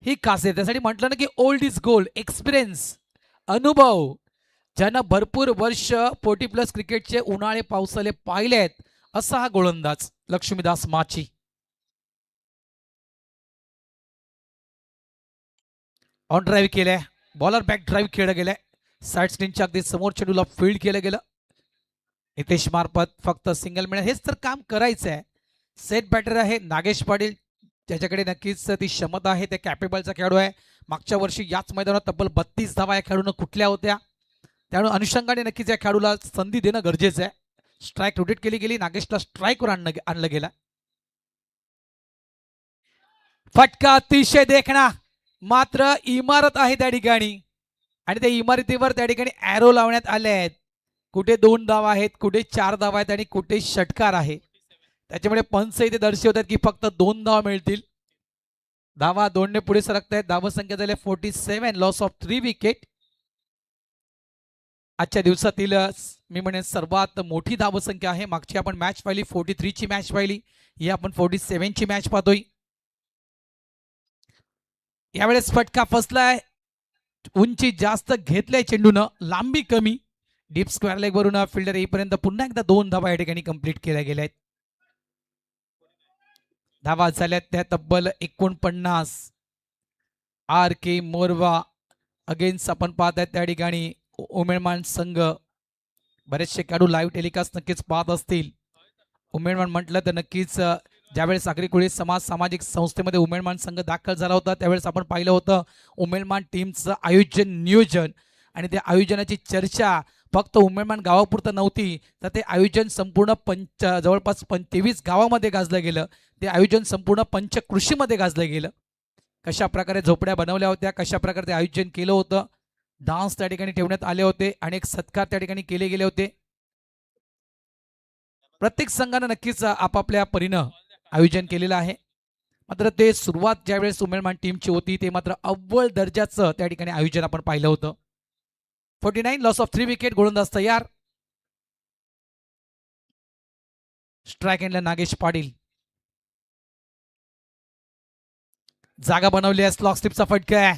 ही खासियत, त्यासाठी म्हटलं ना की ओल्ड इज गोल्ड. एक्सपिरियन्स, अनुभव, ज्यानं भरपूर वर्ष 40+ क्रिकेटचे उन्हाळे पावसाळे पाहिलेत, असा हा गोलंदाज लक्ष्मीदास माची. ऑन ड्राईव्ह केलाय. बॉलर बॅक ड्राईव्ह केलं गेलंय. साईड स्क्रीनच्या अगदी समोर चेंडूला फील्ड केलं गेलं. नितेश मार्फत फक्त सिंगल मिळेल, हेच तर काम करायचं आहे. सेट बॅटर आहे नागेश पाटील, ज्याच्याकडे नक्कीच ती क्षमता आहे. ते कॅपेबलचा खेळाडू आहे. मागच्या वर्षी याच मैदानात तब्बल 32 धावा या खेळाडूनं कुठल्या होत्या, त्यामुळे अनुषंगाने नक्कीच या खेळाडूला संधी देणं गरजेचं आहे. स्ट्राईक रोटेट केली गेली. नागेशला स्ट्राईकवर आणलं गेला. फटका अतिशय देखणा, मात्र इमारत आहे त्या ठिकाणी आणि त्या इमारतीवर त्या ठिकाणी ॲरो लावण्यात आले आहेत. कुठे 2 धावा आहेत, कुठे 4 धावा आहेत आणि कुठे षटकार आहे. त्याच्यामुळे पंच इथे दर्शवतात की फक्त 2 धावा मिळतील. धावा 2ने पुढे सरकत आहेत. धावा संख्या झाली 47, लॉस ऑफ 3 विकेट. आजच्या दिवसातील मी म्हणेन सर्वात मोठी धावसंख्या आहे. मागची आपण मॅच पाहिली 43 ची मॅच पाहिली, ही आपण 47 ची मॅच पाहतोय. यावेळेस फटका फसलाय. उंची जास्त घेतलाय चेंडूनं, लांबी कमी. डीप स्क्वेअर लेग वरून फिल्डर येईपर्यंत पुन्हा एकदा 2 धावा या ठिकाणी कंप्लीट केल्या गेल्या आहेत. धावा झाल्यात त्या तब्बल 49. आर के मोरवा अगेन्स्ट आपण पाहत आहेत त्या ठिकाणी उमेळमान संघ. बरेचसे खेळाडू लाईव्ह टेलिकास्ट नक्कीच पाहत असतील. उमेळमान म्हटलं तर नक्कीच ज्यावेळेस आगरी समाज सामाजिक संस्थेमध्ये उमेळमान संघ दाखल झाला होता त्यावेळेस आपण पाहिलं होतं उमेळमान टीमचं आयोजन नियोजन, आणि त्या आयोजनाची चर्चा फक्त उमेळमान गावापुरतं नव्हती, तर ते आयोजन संपूर्ण जवळपास 23 गावामध्ये गाजलं गेलं. ते आयोजन संपूर्ण पंचकृषीमध्ये गाजलं गेलं. कशा प्रकारे झोपड्या बनवल्या होत्या, कशा प्रकारे ते आयोजन केलं होतं, डान्स त्या ठिकाणी ठेवण्यात आले होते, अनेक सत्कार त्या ठिकाणी केले गेले होते. प्रत्येक संघानं नक्कीच आपापल्या परीनं आयोजन केलेलं आहे. मात्र ते सुरुवात ज्यावेळेस उमेळमान टीमची होती ते मात्र अव्वल दर्जाचं त्या ठिकाणी आयोजन आपण पाहिलं होतं. 49, लॉस ऑफ 3 विकेट. गोलंदाज तयार. स्ट्राईक एंडला नागेश पाटील. जागा बनवली आहे. स्लॉक स्लिपचा फटका आहे.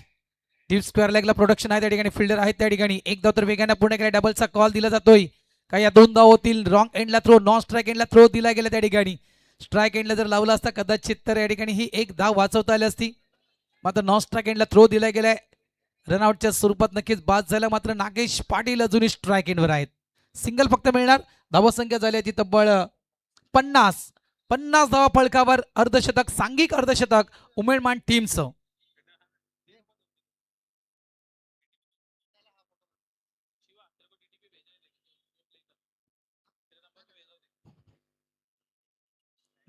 डीप स्क्वेअर लेगला प्रोडक्शन आहे त्या ठिकाणी. फिल्डर आहेत त्या ठिकाणी. 1 धाव तर वेगाने पूर्ण केला. डबलचा कॉल दिला जातोय. काय या 2 धाव होतील. रॉंग एंडला थ्रो, नॉन स्ट्राईक एंडला थ्रो दिला गेला त्या ठिकाणी. स्ट्राईक एंडला जर लावला असता कदाचित तर या ठिकाणी ही 1 धाव वाचवता आली असती. मात्र नॉन स्ट्राईक एंडला थ्रो दिला गेलाय. रनआउटच्या स्वरूपात नक्कीच बाद झाला. मात्र नागेश पाटील अजूनही स्ट्राईक एंडवर आहेत. सिंगल फक्त मिळणार. धावसंख्या झाली ती तब्बल 50 50 धावा फलकावर अर्धशतक, सांघिक अर्धशतक उमेदमान टीमचं.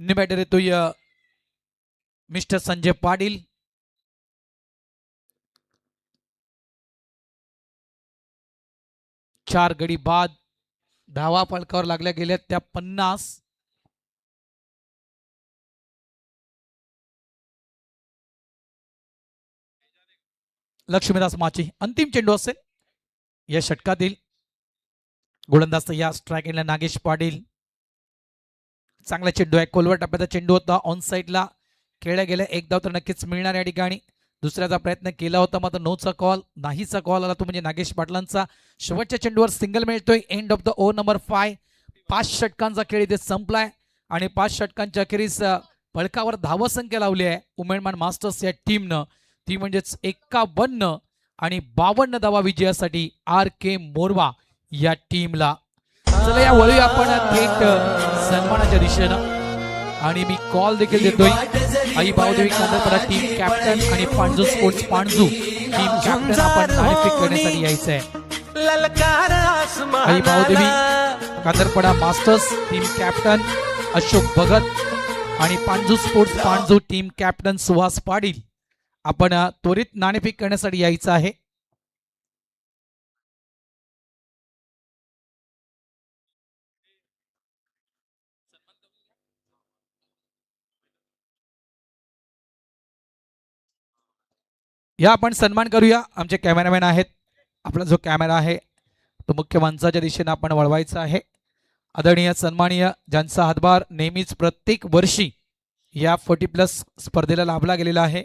बॅटर येतोय मिस्टर संजय पाटील. चार गडी बाद, धावा फलकावर लागल्या गेल्या त्या 50. लक्ष्मीदास माची अंतिम चेंडू असेल या षटकातील. गोलंदाज या स्ट्राईक एंडला नागेश पाटील. चांगला चेंडू आहे, कोलवर टप्प्याचा चेंडू होता, ऑन साईडला खेळल्या गेल्या. एक धाव तर नक्कीच मिळणार या ठिकाणी. दुसऱ्याचा प्रयत्न केला होता मात्र नोचा कॉल, नाहीचा कॉल आला तो म्हणजे नागेश पाटलांचा. शेवटच्या चेंडूवर सिंगल मिळतोय. End of the over number 5. 5 षटकांचा खेळ इथे संपलाय आणि 5 षटकांच्या अखेरीस फलकावर धावसंख्या लावली आहे उमेदमान मास्टर्स या टीमनं, ती म्हणजेच 51 आणि 52 धावा विजयासाठी आर के मोरवा या टीमला. चला या वळूया आपण थेट सन्मानाच्या दिशेनं आणि मी कॉल देखील देतोय. आई भाऊदेवी कांदरपडा टीम कॅप्टन आणि Panju sports Panju team captain आपण नाणेफेक करण्यासाठी यायचंय. Aai Bhaudevi Kandarpada masters team captain Ashok Bhagat आणि Panju sports Panju team captain Suhas Patil आपण त्वरित नाणेफेक करण्यासाठी यायचं आहे. या आपण सन्मान करूया. आमचे कॅमेरामॅन आहेत. आपला जो कॅमेरा आहे तो मुख्य माणसाच्या दिशेने आपण वळवायचा आहे. आदरणीय सन्माननीय ज्यांचा हातभार नेहमीच प्रत्येक वर्षी या 40+ स्पर्धेला लाभला गेलेला आहे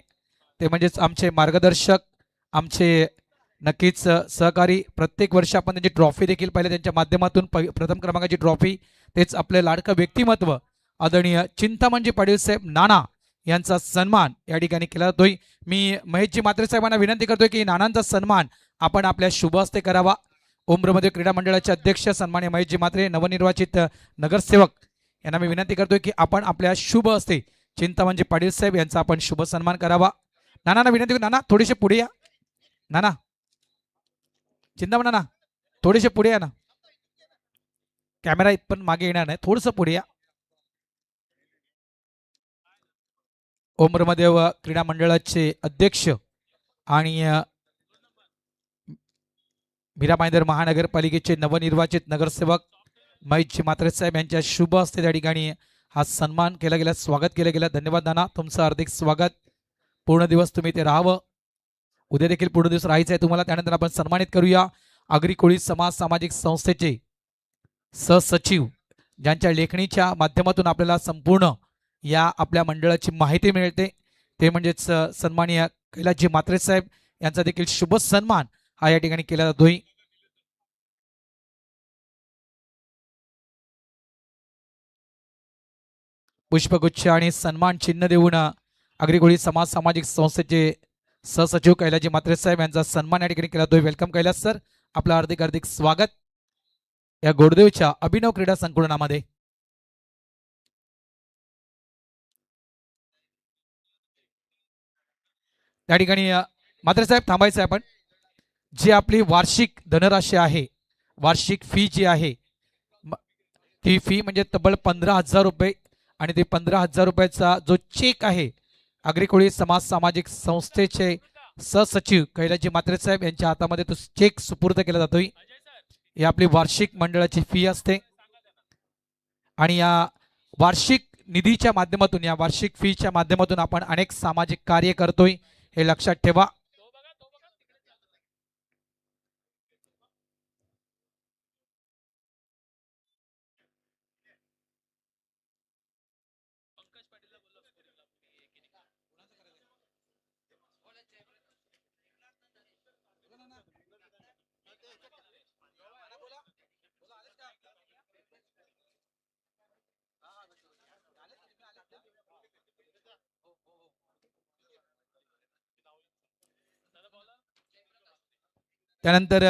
ते म्हणजेच आमचे मार्गदर्शक, आमचे नक्कीच सहकारी. प्रत्येक वर्षी आपण त्यांची ट्रॉफी देखील पाहिली त्यांच्या माध्यमातून. प्रथम क्रमांकाची ट्रॉफी, तेच आपले लाडकं व्यक्तिमत्व आदरणीय चिंतामणजी पाटील साहेब नाना यांचा सन्मान या ठिकाणी केला जातोय. मी महेशजी म्हात्रे साहेबांना विनंती करतोय की नानांचा सन्मान आपण आपल्या शुभ हस्ते करावा. उमरमध्ये क्रीडा मंडळाचे अध्यक्ष सन्मान्य महेशजी म्हात्रे, नवनिर्वाचित नगरसेवक यांना मी विनंती करतोय की आपण आपल्या शुभ हस्ते चिंतामणजी पाटील साहेब यांचा आपण शुभ सन्मान करावा. नानांना विनंती, नाना थोडेसे पुढे या. नाना, चिंतामण नाना थोडेसे पुढे या ना. कॅमेरा इथपर्यंत मागे येणार नाही, थोडंसं पुढे या. ओमरमदेव क्रीडा मंडळाचे अध्यक्ष आणि मीरा भाईंदर महानगरपालिकेचे नवनिर्वाचित नगरसेवक महेशजी म्हात्रे साहेब यांच्या शुभ हस्ते त्या ठिकाणी हा सन्मान केला गेला, स्वागत केलं गेलं. धन्यवाद नाना, तुमचं हार्दिक स्वागत. पूर्ण दिवस तुम्ही ते राहावं. उद्या देखील पूर्ण दिवस राहायचं आहे तुम्हाला. त्यानंतर आपण सन्मानित करूया आगरी कोळी समाज सामाजिक संस्थेचे सहसचिव, ज्यांच्या लेखणीच्या माध्यमातून आपल्याला संपूर्ण या आपल्या मंडळाची माहिती मिळते, ते म्हणजेच सन्माननीय कैलासजी म्हात्रे साहेब यांचा देखील शुभ सन्मान हा या ठिकाणी केला जातोय. पुष्पगुच्छ आणि सन्मान चिन्ह देऊन आगरी कोळी समाज सामाजिक संस्थेचे सहसचिव कैलासजी म्हात्रे साहेब यांचा सन्मान या ठिकाणी केला जातोय. वेलकम कैलास सर, आपलं हार्दिक हार्दिक स्वागत या गोडदेवच्या अभिनव क्रीडा संकुलनामध्ये. त्या ठिकाणी म्हात्रे साहेब थांबायचं आहे. आपण जी आपली वार्षिक धनराशी आहे, वार्षिक फी जी आहे, ती फी म्हणजे तब्बल 15,000 रुपये आणि ते 15,000 रुपयाचा जो चेक आहे आगरी कोळी समाज सामाजिक संस्थेचे सहसचिव कैलासजी म्हात्रे साहेब यांच्या हातामध्ये तो चेक सुपूर्द केला जातोय. ही आपली वार्षिक मंडळाची फी असते आणि या वार्षिक निधीच्या माध्यमातून, या वार्षिक फीच्या माध्यमातून आपण अनेक सामाजिक कार्य करतोय, हे लक्षात ठेवा. त्यानंतर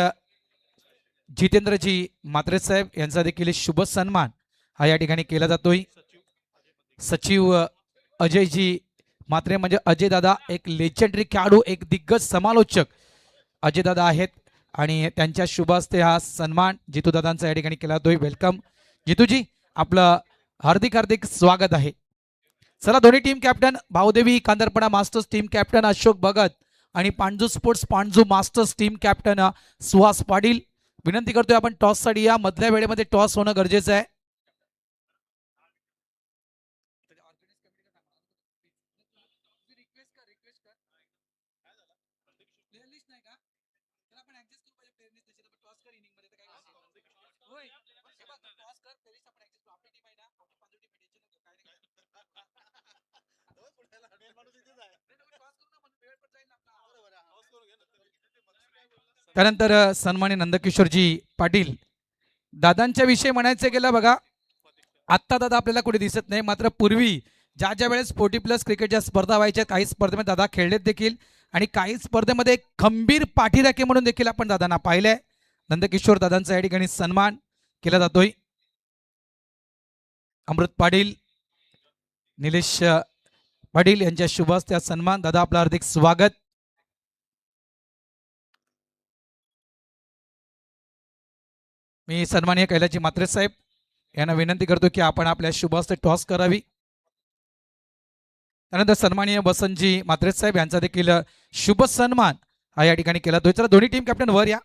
जितेंद्रजी म्हात्रे साहेब यांचा देखील शुभ सन्मान हा या ठिकाणी केला जातोय. सचिव अजयजी मात्रे म्हणजे अजय दादा एक लेजेंडरी खेळाडू, एक दिग्गज समालोचक अजय दादा आहेत आणि त्यांच्या शुभ हस्ते हा सन्मान जितू दादांचा या ठिकाणी केला जातोय. वेलकम जितूजी, आपलं हार्दिक हार्दिक स्वागत आहे. चला दोन्ही team captain Bhaudevi Kandarpada masters team captain Ashok Bhagat आणि Panju sports Panju masters team captain Suhas Patil, विनंती करतोय आपण टॉस साठी या. मधल्या वेळेमध्ये टॉस होणं गरजेचं आहे. त्यानंतर सन्मान्य नंदकिशोरजी पाटील दादांच्या विषयी म्हणायचं गेलं बघा, आत्ता दादा आपल्याला कुठे दिसत नाही, मात्र पूर्वी ज्या ज्या वेळेस 40+ क्रिकेटच्या स्पर्धा व्हायच्या काही स्पर्धेमध्ये दादा खेळलेत देखील आणि काही स्पर्धेमध्ये खंबीर पाठीराखे म्हणून देखील आपण दादांना पाहिलंय. नंदकिशोर दादांचा या ठिकाणी सन्मान केला जातोय. अमृत पाटील, निलेश पाटील यांच्या शुभ हस्ते सन्मान. दादा आपलं हार्दिक स्वागत. मी सन्माननीय कैलाजी मात्रे साहेब यांना विनंती करतो की आपण आपल्या शुभ हस्ते टॉस करावी. त्यानंतर सन्माननीय बसंतजी मात्रे साहेब यांचा देखील शुभ सन्मान हा या ठिकाणी केला जातोय. चला दोन्ही टीम कॅप्टन वर या.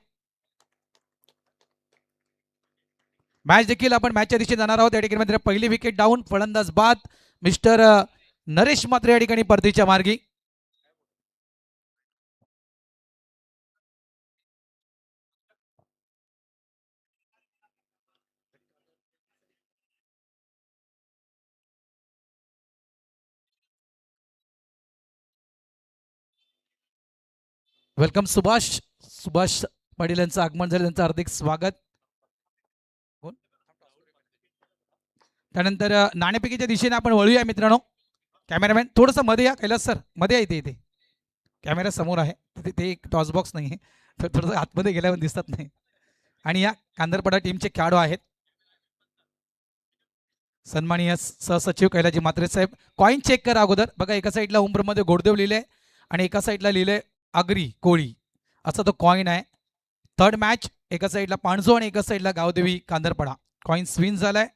मॅच देखील आपण मॅचच्या दिशेने जाणार आहोत. या ठिकाणी पहिली विकेट डाऊन, फलंदाज बाद. मिस्टर नरेश मात्रे या ठिकाणी परतीच्या मार्गी. वेलकम सुभाष सुभाष पाटील यांचं आगमन झालं, त्यांचं हार्दिक स्वागत. त्यानंतर नाणेफेकीच्या दिशेने आपण वळूया मित्रांनो. कॅमेरामॅन थोडंसं मध्ये या. कैलास सर मध्ये येते, इथे कॅमेरा समोर आहे, ते एक टॉस बॉक्स नाही आहे, तर थोडंसं आतमध्ये गेल्यावर दिसत नाही. आणि या कांदरपडा टीमचे खेळाडू आहेत सन्माननीय सहसचिव कैलाजी मात्रे साहेब. कॉईन चेक करा अगोदर बघा. एका साईडला उंबरमध्ये गोडदेव लिहिले आणि एका साईडला लिहिले आगरी कोळी, असा तो कॉईन आहे. थर्ड मॅच एका साईडला पाणजो आणि एका साईडला गावदेवी कांदरपडा. कॉईन स्विन झालाय.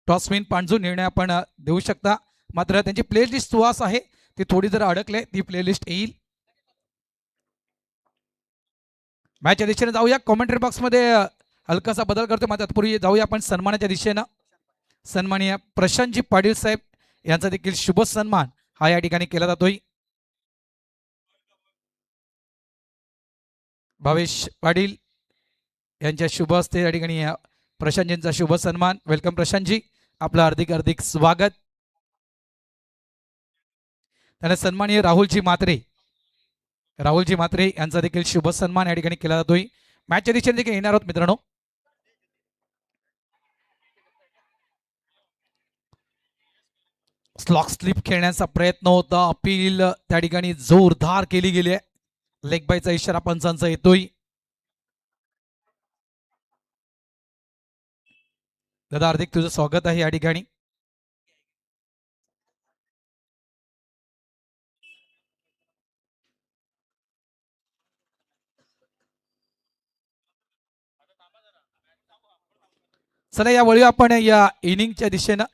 टॉस विन पाणजू निर्णय आपण देऊ शकता, मात्र त्यांची प्लेलिस्ट सुहास आहे ती थोडी जर अडकले ती प्लेलिस्ट येईल. मॅचच्या दिशेने जाऊया. कॉमेंट्री बॉक्समध्ये हलकासा बदल करतो, मात्र तत्पूर्वी जाऊया आपण सन्मानाच्या दिशेनं. सन्माननीय प्रशांतजी पाटील साहेब यांचा देखील शुभ सन्मान हा या ठिकाणी केला जातोय. भावेश पाटील यांच्या शुभ हस्ते या ठिकाणी प्रशांतजींचा शुभ सन्मान. वेलकम प्रशांतजी, आपलं हार्दिक हार्दिक स्वागत. त्याने सन्माननीय राहुलजी म्हात्रे यांचा देखील शुभ सन्मान या ठिकाणी केला जातोय. मॅचच्या दिशेने देखील येणार आहोत मित्रांनो. स्लॉक स्लिप खेळण्याचा प्रयत्न होता, अपील त्या ठिकाणी जोरदार केली गेली आहे. लेग बायचा इशारा पंचांचा येतोय. दादा हार्दिक तुझं स्वागत आहे या ठिकाणी. चला या वळी आपण या इनिंगच्या दिशेनं.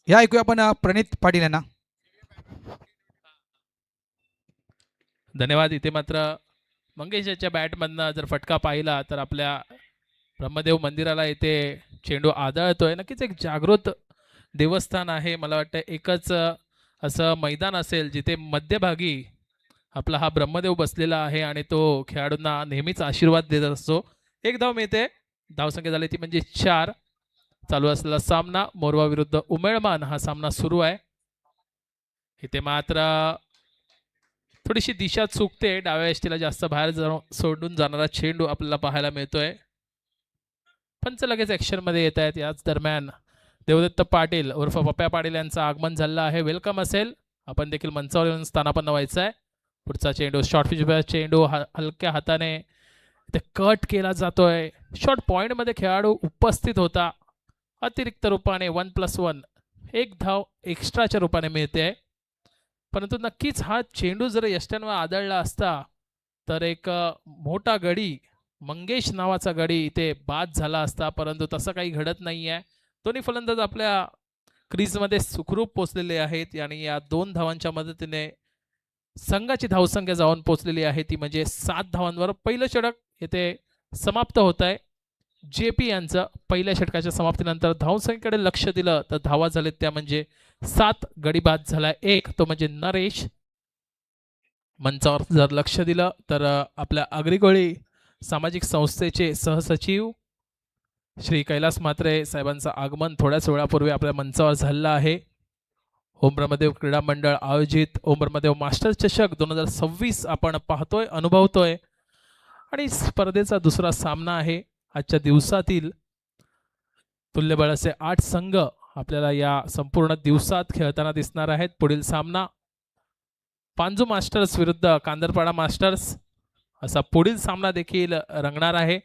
या ऐकूया आपण प्रणित पाटील यांना. धन्यवाद. इथे मात्र मंगेश याच्या बॅटमधनं जर फटका पाहिला तर आपल्या ब्रह्मदेव मंदिराला इथे चेंडू आदळतोय. नक्कीच एक जागृत देवस्थान आहे. मला वाटतं एकच असं मैदान असेल जिथे मध्यभागी आपला हा ब्रह्मदेव बसलेला आहे आणि तो खेळाडूंना नेहमीच आशीर्वाद देत असतो. एक धाव मिळते, धावसंख्या झाली ती म्हणजे 4. चालू असलेला सामना मोरवा विरुद्ध उमेळमान हा सामना सुरू आहे. इथे मात्र थोडीशी दिशा चुकते. डाव्या यष्टीला जास्त बाहेर सोडून जाणारा चेंडू आपल्याला पाहायला मिळतोय. पंच लगेच ॲक्शनमध्ये येत आहेत. याच दरम्यान देवदत्त पाटील उर्फ पप्प्या पाटील यांचं आगमन झालं आहे. वेलकम असेल, आपण देखील मंचावर येऊन स्थानापन्न व्हायचं आहे. पुढचा चेंडू शॉर्ट पिच चेंडू हलक्या हाताने ते कट केला जातोय. शॉर्ट पॉईंटमध्ये खेळाडू उपस्थित होता. अतिरिक्त रूपाने 1+1 एक धाव एक्स्ट्राच्या रूपाने मिळते. परंतु नक्कीच हा चेंडू जर यष्ट्यांवर आदळला असता तर एक मोठा गडी मंगेश नावाचा गडी इथे बाद झाला असता, परंतु तसं काही घडत नाही आहे. दोन्ही फलंदाज आपल्या क्रीजमध्ये सुखरूप पोचलेले आहेत आणि या 2 धावांच्या मदतीने संघाची धावसंख्या जाऊन पोचलेली आहे, ती म्हणजे 7 धावांवर. पहिलं षटक येथे समाप्त होत आहे. JP यांचं पहिल्या षटकाच्या समाप्तीनंतर धावसंख्येकडे लक्ष दिलं तर धावा झालेत त्या म्हणजे 7, गडी बाद झाला 1, तो म्हणजे नरेश. मंचावर जर लक्ष दिलं तर आपल्या अग्रिकोळी सामाजिक संस्थेचे सहसचिव श्री कैलास म्हात्रे साहेबांचं आगमन थोड्याच वेळापूर्वी आपल्या मंचावर झालेलं आहे. ओम ब्रह्मदेव क्रीडा मंडळ आयोजित ओम ब्रह्मदेव मास्टर्स चषक 2026 आपण पाहतोय, अनुभवतोय आणि स्पर्धेचा दुसरा सामना आहे. आजच्या दिवसातील तुल्यबळाचे 8 संघ आपल्याला या संपूर्ण दिवसात खेळताना दिसणार आहेत. पुढील सामना पांजू मास्टर्स विरुद्ध कांदरपाडा मास्टर्स असा पुढील सामना देखील रंगणार आहे.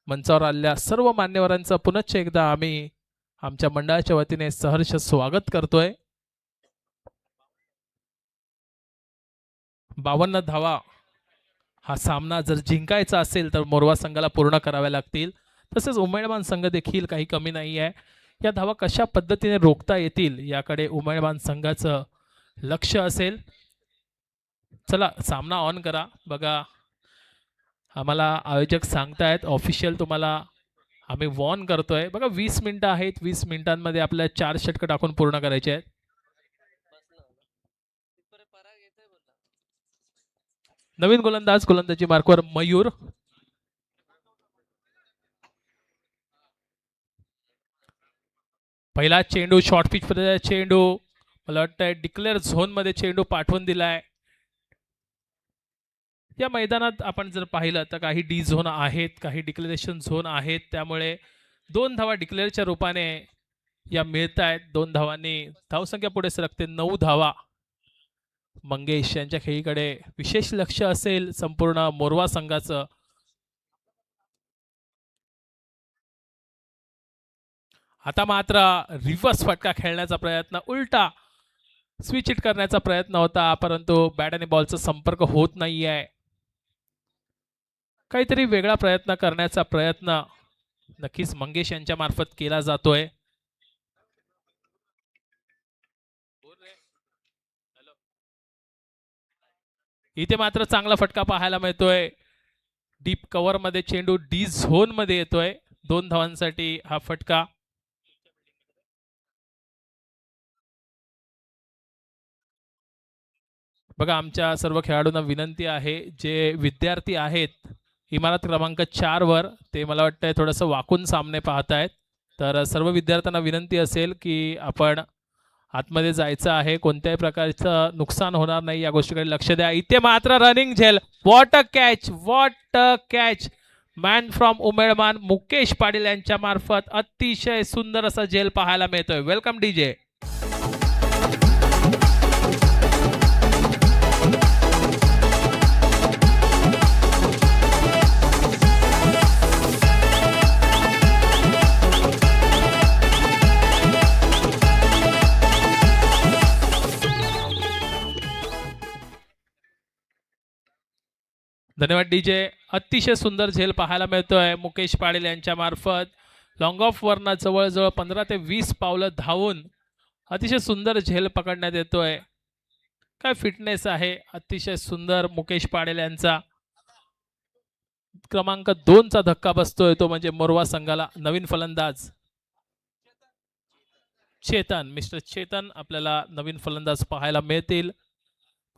मंचावर आलेल्या सर्व मान्यवरांचं पुनश्च एकदा आम्ही आमच्या मंडळाच्या वतीने सहर्ष स्वागत करतोय. 52 धावा हा सामना जर जिंकायचा असेल तर मोरवा संघाला पूर्ण कराव्या लागतील. तसेच उमेदवान संघ देखील काही कमी नाही आहे. या धावा कशा पद्धतीने रोखता येतील याकडे उमेदवान संघाचं लक्ष असेल. चला सामना ऑन करा. बघा आम्हाला आयोजक सांगतायत, ऑफिशियल तुम्हाला आम्ही वॉर्न करतोय. बघा 20 मिनिटं आहेत. 20 मिनिटांमध्ये आपल्याला 4 षटकं टाकून पूर्ण करायचे आहेत. नवीन गोलंदाजी मार्कवर मयूर. पहिला चेंडू शॉर्ट पिच चेंडू, मला वाटतंय डिक्लेअर झोन मध्ये चेंडू पाठवून दिलाय. या मैदानात आपण जर पाहिलं तर काही डी झोन आहेत, काही डिक्लेरेशन झोन आहेत. त्यामुळे 2 धावा डिक्लेअरच्या रूपाने या मिळत आहेत. 2 धावांनी धावसंख्या पुढे सरकते 9 धावा. मंगेश यांच्या खेळीकडे विशेष लक्ष असेल संपूर्ण मोरवा संघाचं. आता मात्र रिव्हर्स फटका खेळण्याचा प्रयत्न, उलटा स्विच हिट करण्याचा प्रयत्न होता, परंतु बॅट आणि बॉलचा संपर्क होत नाहीये. काहीतरी वेगळा प्रयत्न करण्याचा प्रयत्न नक्कीच मंगेश यांच्या मार्फत केला जातोय. इथे मात्र चांगला फटका पाहायला मिळतोय. डीप कव्हर मध्ये चेंडू डी झोन मध्ये येतोय. 2 धावांसाठी हा फटका. बघा आमच्या सर्व खेळाडूंना विनंती आहे, जे विद्यार्थी आहेत इमारत क्रमांक 4 वर, ते मला वाटतंय थोडंसं वाकून सामने पाहतायत. तर सर्व विद्यार्थ्यांना विनंती असेल की आपण आतमध्ये जायचं आहे, कोणत्याही प्रकारचं नुकसान होणार नाही या गोष्टीकडे लक्ष द्या. इथे मात्र रनिंग झेल, what a catch, what a catch. Man from Umedman Mukesh Patil यांच्या मार्फत अतिशय सुंदर असा झेल पाहायला मिळतोय. Welcome DJ. धन्यवाद डीजे. अतिशय सुंदर झेल पाहायला मिळतोय मुकेश पाटील यांच्या मार्फत. लॉंग ऑफ वरनं जवळजवळ 15 ते 20 पावलं धावून अतिशय सुंदर झेल पकडण्यात येतोय. काय फिटनेस आहे, अतिशय सुंदर. मुकेश पाटील यांचा क्रमांक 2 चा धक्का बसतोय, तो म्हणजे मोरवा संघाला. नवीन फलंदाज चेतन, मिस्टर चेतन आपल्याला नवीन फलंदाज पाहायला मिळतील.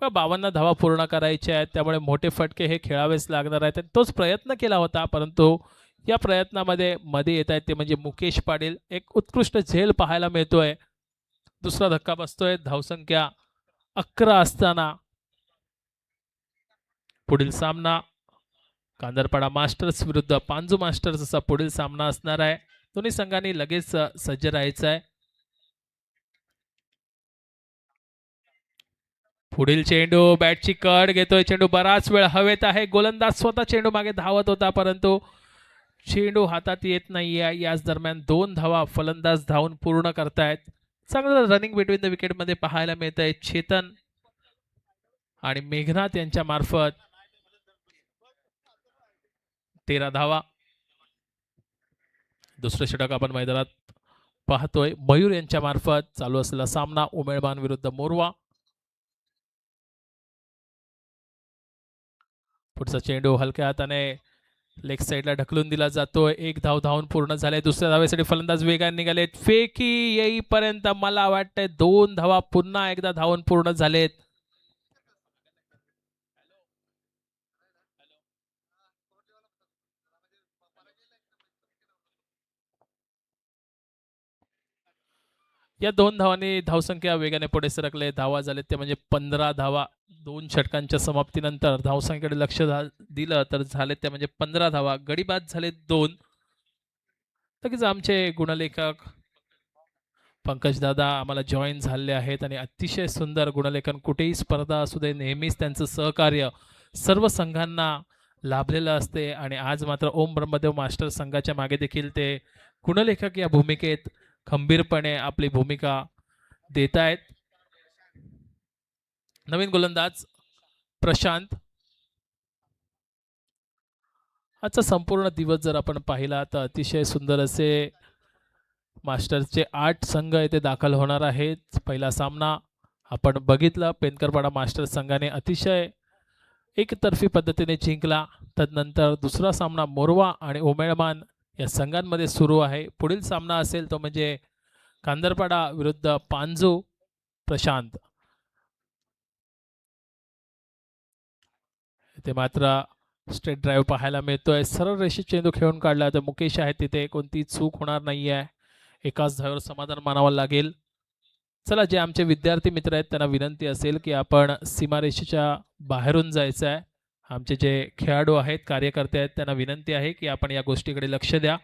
52 धावा पूर्ण करायच्या आहेत, त्यामुळे मोठे फटके हे खेळावेच लागणार आहेत. तोच प्रयत्न केला होता, परंतु या प्रयत्नामध्ये मध्ये येत आहेत ते म्हणजे मुकेश पाटील. एक उत्कृष्ट झेल पाहायला मिळतोय. दुसरा धक्का बसतोय. धावसंख्या 11 असताना पुढील सामना कांदरपाडा मास्टर्स विरुद्ध पांजू मास्टर्स असा पुढील सामना असणार आहे. दोन्ही संघांनी लगेच सज्ज राहायचं आहे. पुढील चेंडू बॅटची कड घेतोय. चेंडू बराच वेळ हवेत आहे. गोलंदाज स्वतः चेंडू मागे धावत होता, परंतु चेंडू हातात येत नाहीये. याच दरम्यान 2 धावा फलंदाज धावून पूर्ण करतायत. चांगलं रनिंग बिटवीन द विकेट मध्ये पाहायला मिळत आहे. चेतन आणि मेघनाथ यांच्या मार्फत 13 धावा. दुसरं षटक आपण मैदानात पाहतोय. मयूर यांच्या मार्फत चालू असलेला सामना उमेळमान विरुद्ध मोरवा. पुढचा चेंडू हलक्या हाताने लेग साईडला ढकलून दिला जातोय. 1 धाव धावून पूर्ण झाले. दुसऱ्या धावेसाठी फलंदाज वेगाने निघालेत. फेकी येईपर्यंत मला वाटतंय 2 धावा पुन्हा एकदा धावून पूर्ण झालेत. या 2 धावांनी धावसंख्या वेगाने पुढे सरकले. धावा झालेत ते म्हणजे 15 धावा. 2 षटकांच्या समाप्तीनंतर धावसंख्येकडे लक्ष दिलं तर झालेत ते म्हणजे 15 धावा. गडी बाद झालेत 2. नक्कीच आमचे गुणलेखक पंकज दादा आम्हाला जॉईन झालेले आहेत आणि अतिशय सुंदर गुणलेखन. कुठेही स्पर्धा असू दे, नेहमीच त्यांचं सहकार्य सर्व संघांना लाभलेलं असते आणि आज मात्र ओम ब्रह्मदेव मास्टर संघाच्या मागे देखील ते गुणलेखक या भूमिकेत खंबीरपणे आपली भूमिका देत आहेत. नवीन गोलंदाज प्रशांत. आजचा संपूर्ण दिवस जर आपण पाहिला तर अतिशय सुंदर असे मास्टर्सचे 8 संघ येथे दाखल होणार आहेत. पहिला सामना आपण बघितला. पेनकरपाडा मास्टर्स संघाने अतिशय एकतर्फी पद्धतीने जिंकला. तदनंतर दुसरा सामना मोरवा आणि उमेळमान या संघांमध्ये सुरू आहे. पुढील सामना असेल तो म्हणजे कांदरपाडा विरुद्ध पांजू प्रशांत. ते मात्र स्ट्रेट ड्राईव्ह पाहायला मिळतोय. सरळ रेषेत चेंडू खेळून काढला तर मुकेश आहे तिथे. कोणती चूक होणार नाही आहे. एकाच धावेवर समाधान मानावं लागेल. चला, जे आमचे विद्यार्थी मित्र आहेत त्यांना विनंती असेल की आपण सीमारेषेच्या बाहेरून जायचं आहे. आमचे जे खेळाडू आहेत, कार्यकर्ते आहेत, त्यांना विनंती आहे की आपण या गोष्टीकडे लक्ष द्या.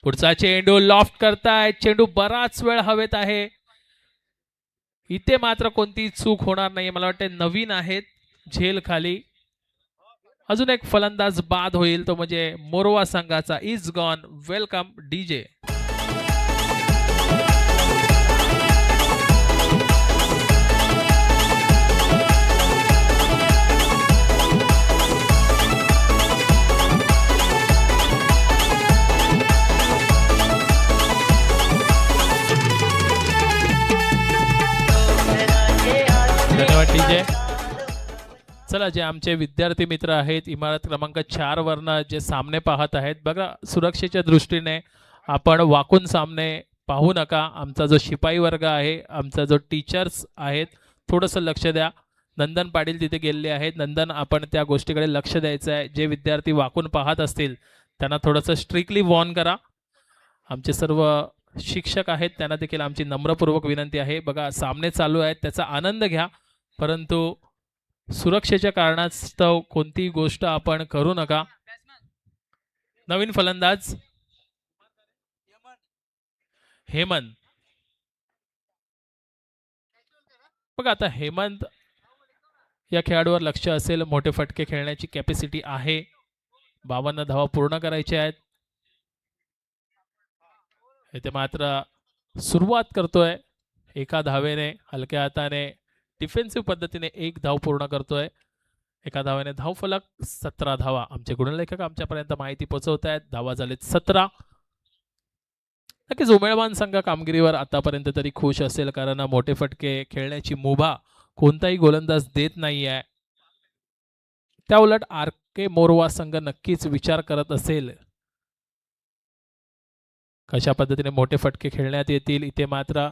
पुढचा चेंडू लॉफ्ट करताय. चेंडू बराच वेळ हवेत आहे. इथे मात्र कोणती चूक होणार नाही. मला वाटते नवीन आहेत झेल खाली. अजून एक फलंदाज बाद होईल तो म्हणजे मोरवा संघाचा इज गॉन. Welcome DJ. धन्यवाद डीजे. चला, जे आमचे विद्यार्थी मित्र आहेत इमारत क्रमांक 4 वरनं जे सामने पाहत आहेत, बघा सुरक्षेच्या दृष्टीने आपण वाकून सामने पाहू नका. आमचा जो शिपाई वर्ग आहे, आमचा जो टीचर्स आहेत, थोडंसं लक्ष द्या. नंदन पाटील तिथे गेलेले आहेत. नंदन, आपण त्या गोष्टीकडे लक्ष द्यायचं आहे. जे विद्यार्थी वाकून पाहत असतील त्यांना थोडंसं स्ट्रिक्टली वॉर्न करा. आमचे सर्व शिक्षक आहेत त्यांना देखील आमची नम्रपूर्वक विनंती आहे. बघा सामने चालू आहेत, त्याचा आनंद घ्या, परंतु सुरक्षेच्या कारणास्तव कोणतीही गोष्ट आपण करू नका. नवीन फलंदाज हेमंत. बघा आता हेमंत या खेळाडूवर लक्ष असेल. मोठे फटके खेळण्याची कॅपॅसिटी आहे. 52 धावा पूर्ण करायच्या आहेत. इथे मात्र सुरुवात करतोय एका धावेने, हलक्या हाताने डिफेन्सिव्ह पद्धतीने 1 धाव पूर्ण करतोय. एका धावेने धावफलक 17 धावा. आमचे गुणलेखक आमच्यापर्यंत माहिती पोहोचवत आहेत. धावा झालेत 17. नक्कीच उमेळवान संघ कामगिरीवर आतापर्यंत तरी खुश असेल, कारण मोठे फटके खेळण्याची मुभा कोणताही गोलंदाज देत नाही आहे. त्या उलट आर के मोरवा संघ नक्कीच विचार करत असेल कशा पद्धतीने मोठे फटके खेळण्यात येतील. इथे मात्र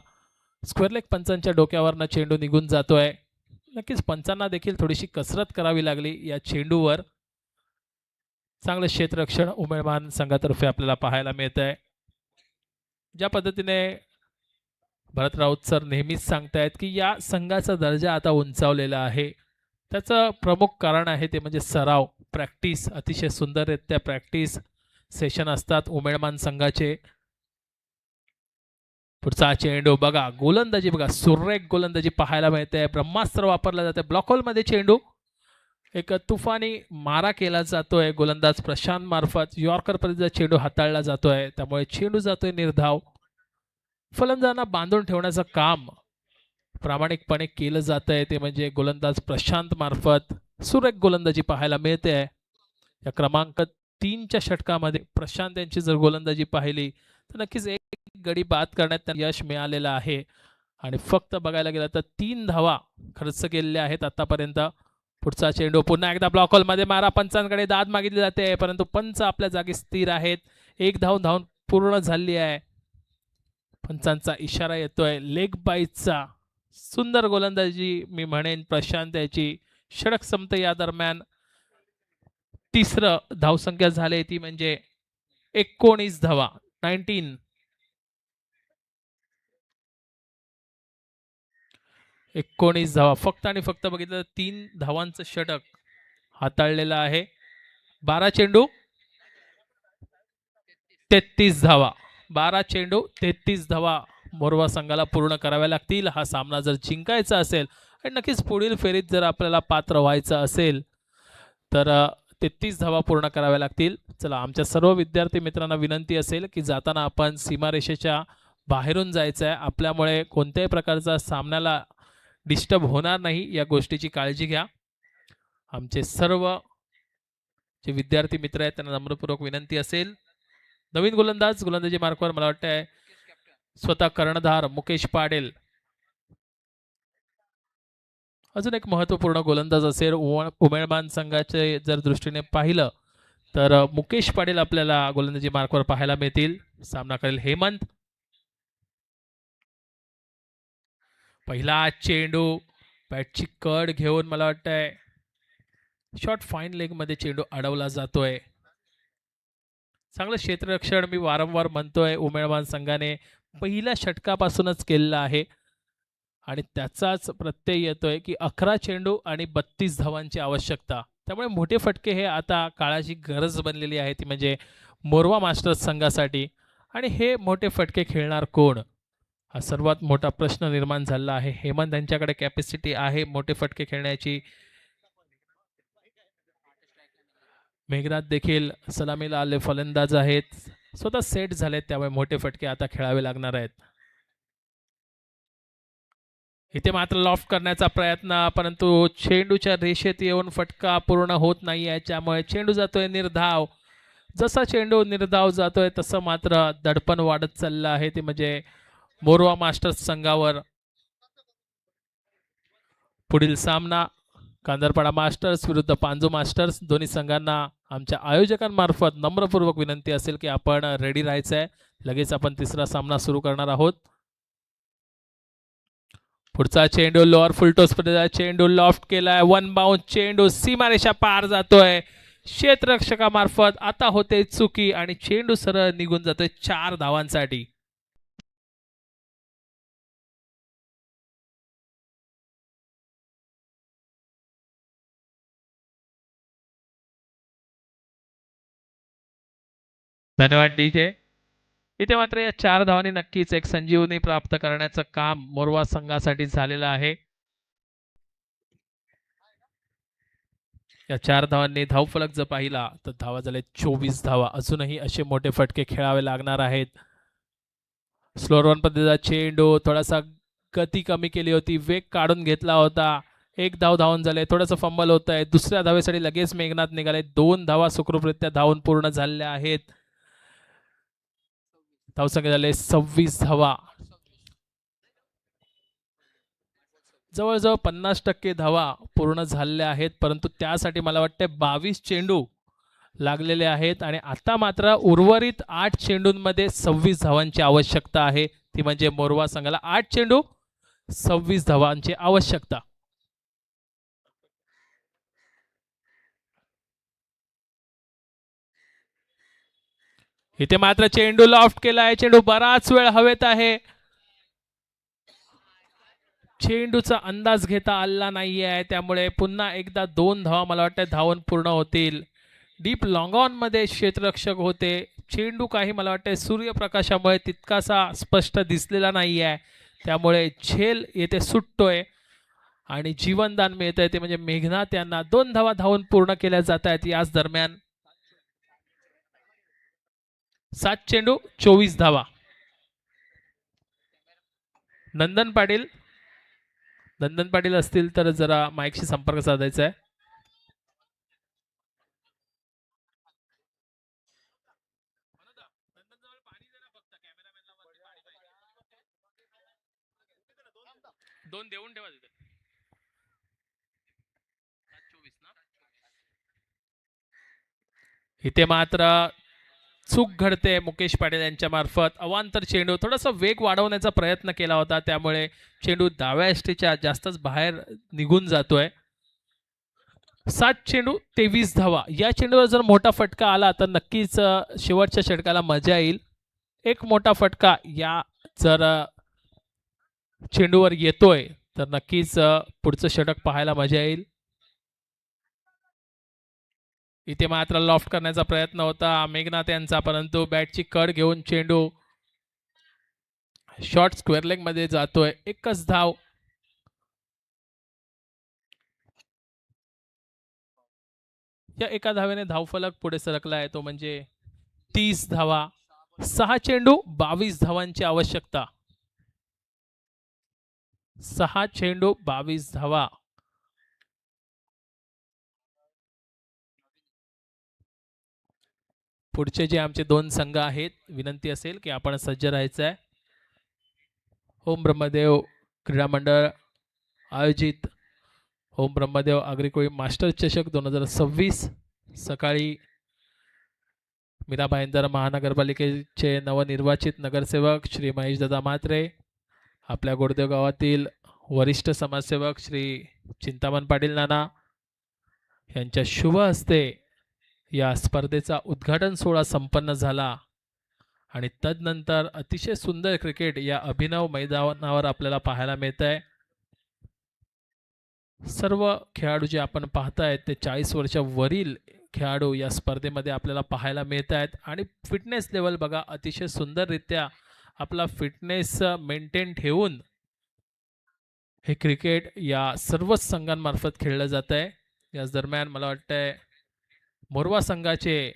स्क्वेअर लेग पंचांच्या डोक्यावरनं चेंडू निघून जातोय. नक्कीच पंचांना देखील थोडीशी कसरत करावी लागली या चेंडूवर. चांगलं क्षेत्ररक्षण उमेळमान संघातर्फे आपल्याला पाहायला मिळत आहे. ज्या पद्धतीने भरत राऊत सर नेहमीच सांगतायत की या संघाचा दर्जा आता उंचावलेला आहे. त्याचं प्रमुख कारण आहे ते म्हणजे सराव, प्रॅक्टिस. अतिशय सुंदररित्या प्रॅक्टिस सेशन असतात उमेदमान संघाचे. पुढचा चेंडू बघा, गोलंदाजी बघा, सुरेख गोलंदाजी पाहायला मिळते. ब्रह्मास्त्र वापरलं जाते. ब्लॉक होलमध्ये चेंडू, एक तुफानी मारा केला जातोय गोलंदाज प्रशांत मार्फत. यॉर्कर पर्यंत चेंडू हाताळला जातोय, त्यामुळे चेंडू जातोय निर्धाव. फलंदाजांना बांधून ठेवण्याचं काम प्रामाणिकपणे केलं जात आहे, ते म्हणजे गोलंदाज प्रशांत मार्फत सुरेख गोलंदाजी पाहायला मिळते आहे. या क्रमांक 3च्या षटकामध्ये प्रशांत यांची जर गोलंदाजी पाहिली तर नक्कीच एक गडी बाद करण्यात त्यांना यश मिळालेलं आहे. आणि फक्त बघायला गेलं तर 3 धावा खर्च केलेल्या आहेत आतापर्यंत. पुढचा चेंडू पुन्हा एकदा ब्लॉक होलमध्ये मारा. पंचांकडे दाद मागितली जाते, परंतु पंच आपल्या जागी स्थिर आहेत. एक धावून पूर्ण झाली आहे. पंचांचा इशारा येतोय लेग बाईचा. सुंदर गोलंदाजी मी म्हणेन प्रशांत याची. षटक संपते या दरम्यान. तिसरं धावसंख्या झाली ती म्हणजे 19 धावा, 19. 19 धावा फक्त आणि फक्त बघितलं तर 3 धावांचं षटक हाताळलेलं आहे. 12 चेंडू 33 धावा. 12 चेंडू 33 धावा मोरवा संघाला पूर्ण कराव्या लागतील. हा सामना जर जिंकायचा असेल आणि नक्कीच पुढील फेरीत जर आपल्याला पात्र व्हायचं असेल तर 33 धावा पूर्ण कराव्या लागतील. चला, आमच्या सर्व विद्यार्थी मित्रांना विनंती असेल की जाताना आपण सीमारेषेच्या बाहेरून जायचं आहे. आपल्यामुळे कोणत्याही प्रकारचा सामन्याला डिस्टर्ब होणार नाही, या गोष्टीची काळजी घ्या. आमचे सर्व जे विद्यार्थी मित्र आहेत त्यांना नम्रपूर्वक विनंती असेल. नवीन गोलंदाजी मार्कवर मला वाटतंय स्वतः कर्णधार मुकेश पाटील. अजून एक महत्त्वपूर्ण गोलंदाज असेल उमेदमान संघाचे जर दृष्टीने पाहिलं तर मुकेश पाटील आपल्याला गोलंदाजी मार्कवर पाहायला मिळतील. सामना करेल हेमंत. पहिला चेंडू बॅटची कड घेऊन मला वाटतंय शॉर्ट फाईन लेग मध्ये चेंडू अडवला जातोय. चांगलं क्षेत्ररक्षण मी वारंवार म्हणतोय उमेदवार संघाने पहिल्या षटकापासूनच केलेलं आहे आणि त्याचाच प्रत्यय येतोय की 11 चेंडू आणि 32 धावांची आवश्यकता. त्यामुळे मोठे फटके हे आता काळाची गरज बनलेली आहे, ती म्हणजे मोरवा मास्टर्स संघासाठी. आणि हे मोठे फटके खेळणार कोण, हा सर्वात मोठा प्रश्न निर्माण झाला आहे. हेमंत यांच्याकडे कॅपॅसिटी आहे मोठे फटके खेळण्याची. मेघनाथ देखील सलामीला आले फलंदाज आहेत, स्वतः सेट झालेत, त्यामुळे मोठे फटके आता खेळावे लागणार आहेत. इथे मात्र लॉफ्ट करण्याचा प्रयत्न, परंतु चेंडूच्या रेषेत येऊन फटका पूर्ण होत नाही आहे, त्यामुळे चेंडू जातोय निर्धाव. जसा चेंडू निर्धाव जातोय तसं मात्र दडपण वाढत चाललं आहे, ते म्हणजे मोरवा मास्टर्स संघावर. पुढील सामना कांदरपाडा मास्टर्स विरुद्ध पांजू मास्टर्स. दोन्ही संघांना आमच्या आयोजकांमार्फत नम्रपूर्वक विनंती असेल की आपण रेडी राहायचं आहे. लगेच आपण तिसरा सामना सुरू करणार आहोत. पुढचा चेंडू लोअर फुलटॉस चेंडू लॉफ्ट केलाय. वन बाउंड चेंडू सीमारेषा पार जातोय क्षेत्ररक्षकामार्फत. आता होते चुकी आणि चेंडू सरळ निघून जातोय 4 धावांसाठी. धन्यवाद डीजे. इथे मात्र या 4 धावांनी नक्कीच एक संजीवनी प्राप्त करण्याचं काम मोरवा संघासाठी झालेलं आहे. या 4 धावांनी धावफलक जर पाहिला तर धावा झाले 24 धावा. अजूनही असे मोठे फटके खेळावे लागणार आहेत. स्लोअर वन पद्धतीचा चेंडू, थोडासा गती कमी केली होती, वेग काढून घेतला होता. 1 धाव धावून झाले, थोडंसं फंबल होत आहे. दुसऱ्या धावेसाठी लगेच मेघनाथ निघाले. 2 धावा सुखरूपरित्या धावून पूर्ण झालेल्या आहेत. धावसंख्या झाले 26 धावा. जवळजवळ 50% धावा पूर्ण झालेल्या आहेत, परंतु त्यासाठी मला वाटते 22 चेंडू लागलेले आहेत आणि आता मात्र उर्वरित 8 चेंडूंमध्ये 26 धावांची आवश्यकता आहे. ती म्हणजे मोरवा संघाला 8 चेंडू 26 धावांची आवश्यकता. इथे मात्र चेंडू लॉफ्ट केलाय. चेंडू बराच वेळ हवेत आहे. चेंडूचा अंदाज घेता आला नाहीये, त्यामुळे पुन्हा एकदा 2 धावा मला वाटतं धावून पूर्ण होतील. डीप लॉंग ऑन मध्ये क्षेत्ररक्षक होते. चेंडू काही मला वाटतं सूर्यप्रकाशामुळे तितकासा स्पष्ट दिसलेला नाहीये, त्यामुळे झेल येथे सुटतोय आणि जीवनदान मिळतंय ते म्हणजे मेघनाथ यांना. 2 धावा धावून पूर्ण केल्या जात आहेत याच दरम्यान. 7 चेंडू 24 धावा. नंदन पाटील असतील तर जरा माईकशी संपर्क साधायचा आहे. दोन देऊन ठेवा तिथे. इथे मात्र चूक घडते मुकेश पाटील यांच्या मार्फत. अवांतर चेंडू थोडासा वेग वाढवण्याचा प्रयत्न केला होता, त्यामुळे चेंडू डाव्या एसटीच्या जास्तच बाहेर निघून जातोय. 7 चेंडू 23 धावा. या चेंडूवर जर मोठा फटका आला तर नक्कीच शेवटच्या षटकाला मजा येईल. एक मोठा फटका या जर चेंडूवर येतोय तर नक्कीच पुढचं षटक पाहायला मजा येईल. इथे मात्र लॉफ्ट करण्याचा प्रयत्न होता मेघनाथ यांचा, परंतु बॅटची कड घेऊन चेंडू शॉर्ट स्क्वेअर लेग मध्ये जातोय. एकच धाव. या एका धावेने धावफलक पुढे सरकला आहे, तो म्हणजे 30 धावा. 6 चेंडू 22 धावांची आवश्यकता. 6 चेंडू 22 धावा. पुढचे जे आमचे 2 संघ आहेत, विनंती असेल की आपण सज्ज राहायचं आहे. ओम ब्रह्मदेव क्रीडा मंडळ आयोजित ओम ब्रह्मदेव आग्रिकोळी मास्टर चषक 2026 सकाळी मीरा भाईंदर महानगरपालिकेचे नवनिर्वाचित नगरसेवक श्री महेशदादा म्हात्रे, आपल्या गोडदेव गावातील वरिष्ठ समाजसेवक श्री चिंतामण पाटील नाना यांच्या शुभ हस्ते या स्पर्धेचा उद्घाटन सोहळा संपन्न झाला आणि तदनंतर अतिशय सुंदर क्रिकेट या अभिनव मैदानावर आपल्याला पाहायला मिळत आहे. सर्व खेळाडू जे आपण पाहतायत ते 40 वर्षावरील खेळाडू या स्पर्धेमध्ये आपल्याला पाहायला मिळत आहेत आणि फिटनेस लेवल बघा, अतिशय सुंदररित्या आपला फिटनेस मेंटेन ठेवून हे क्रिकेट या सर्वच संघांमार्फत खेळलं जात आहे. याच दरम्यान मला वाटतंय मोरवा संघाचे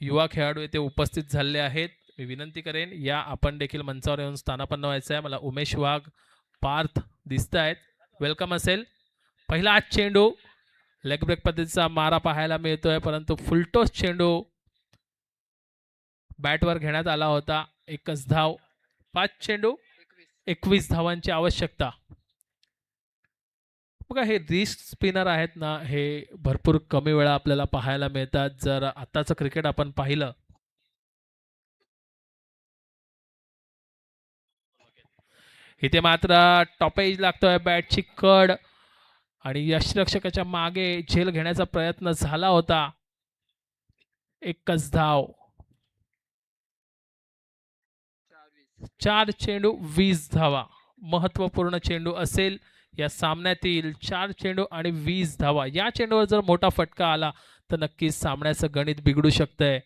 युवा खेळाडू येथे उपस्थित झालेले आहेत. मी विनंती करेन या आपण देखील मंचावर येऊन स्थानापन्न व्हायचं आहे. मला उमेश वाघ, पार्थ दिसत आहेत, वेलकम असेल. पहिला आज चेंडू लेग ब्रेक पद्धतीचा मारा पाहायला मिळतोय, परंतु फुलटॉस चेंडू बॅटवर घेण्यात आला होता. एकच धाव. 5 चेंडू 21 धावांची आवश्यकता. बघा हे रिस्ट स्पिनर आहेत ना, हे भरपूर कमी वेळा आपल्याला पाहायला मिळतात. जर आताचं क्रिकेट आपण पाहिलं इथे मात्र टॉपेज लागतोय, बॅटची कड आणि यष्टिरक्षकाच्या मागे झेल घेण्याचा प्रयत्न झाला होता. एकच धाव. 4 चेंडू 20 धावा. महत्वपूर्ण चेंडू असेल या सामन्यातील. 4 चेंडू आणि 20 धावा. या चेंडूवर जर मोठा फटका आला तर नक्कीच सामन्याचं गणित बिघडू शकतंय.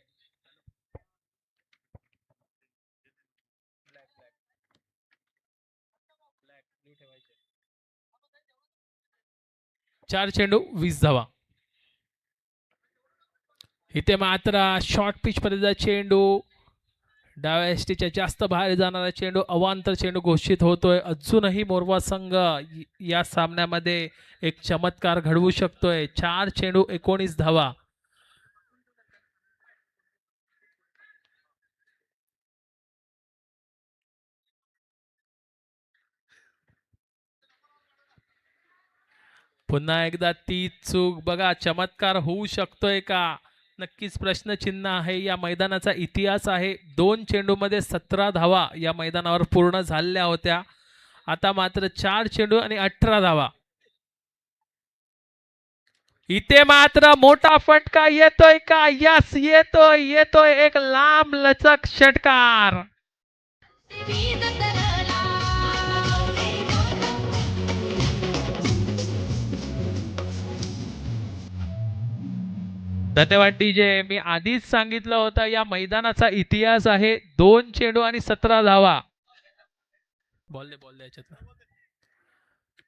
चार चेंडू 20 धावा. इथे मात्र शॉर्ट पिच पर्यंत चेंडू डाव्या एसटीच्या जास्त बाहेर जाणारा चेंडू अवांतर चेंडू घोषित होतोय. अजूनही मोरवा संघ या सामन्यामध्ये एक चमत्कार घडवू शकतोय. 4 चेंडू 19 धावा. पुन्हा एकदा ती चूक बघा, चमत्कार होऊ शकतोय का? नक्कीच प्रश्नचिन्ह आहे. या मैदानाचा इतिहास आहे. 2 चेंडूमध्ये 17 धावा या मैदानावर पूर्ण झालेल्या होत्या. आता मात्र 4 चेंडू आणि 18 धावा. इथे मात्र मोठा फटका येतोय का? यस, येतोय एक लांब लचक षटकार. धन्यवाद डीजे. मी आधीच सांगितलं होतं या मैदानाचा इतिहास आहे 2 चेंडू आणि 17 धावा. बोलले याच्यात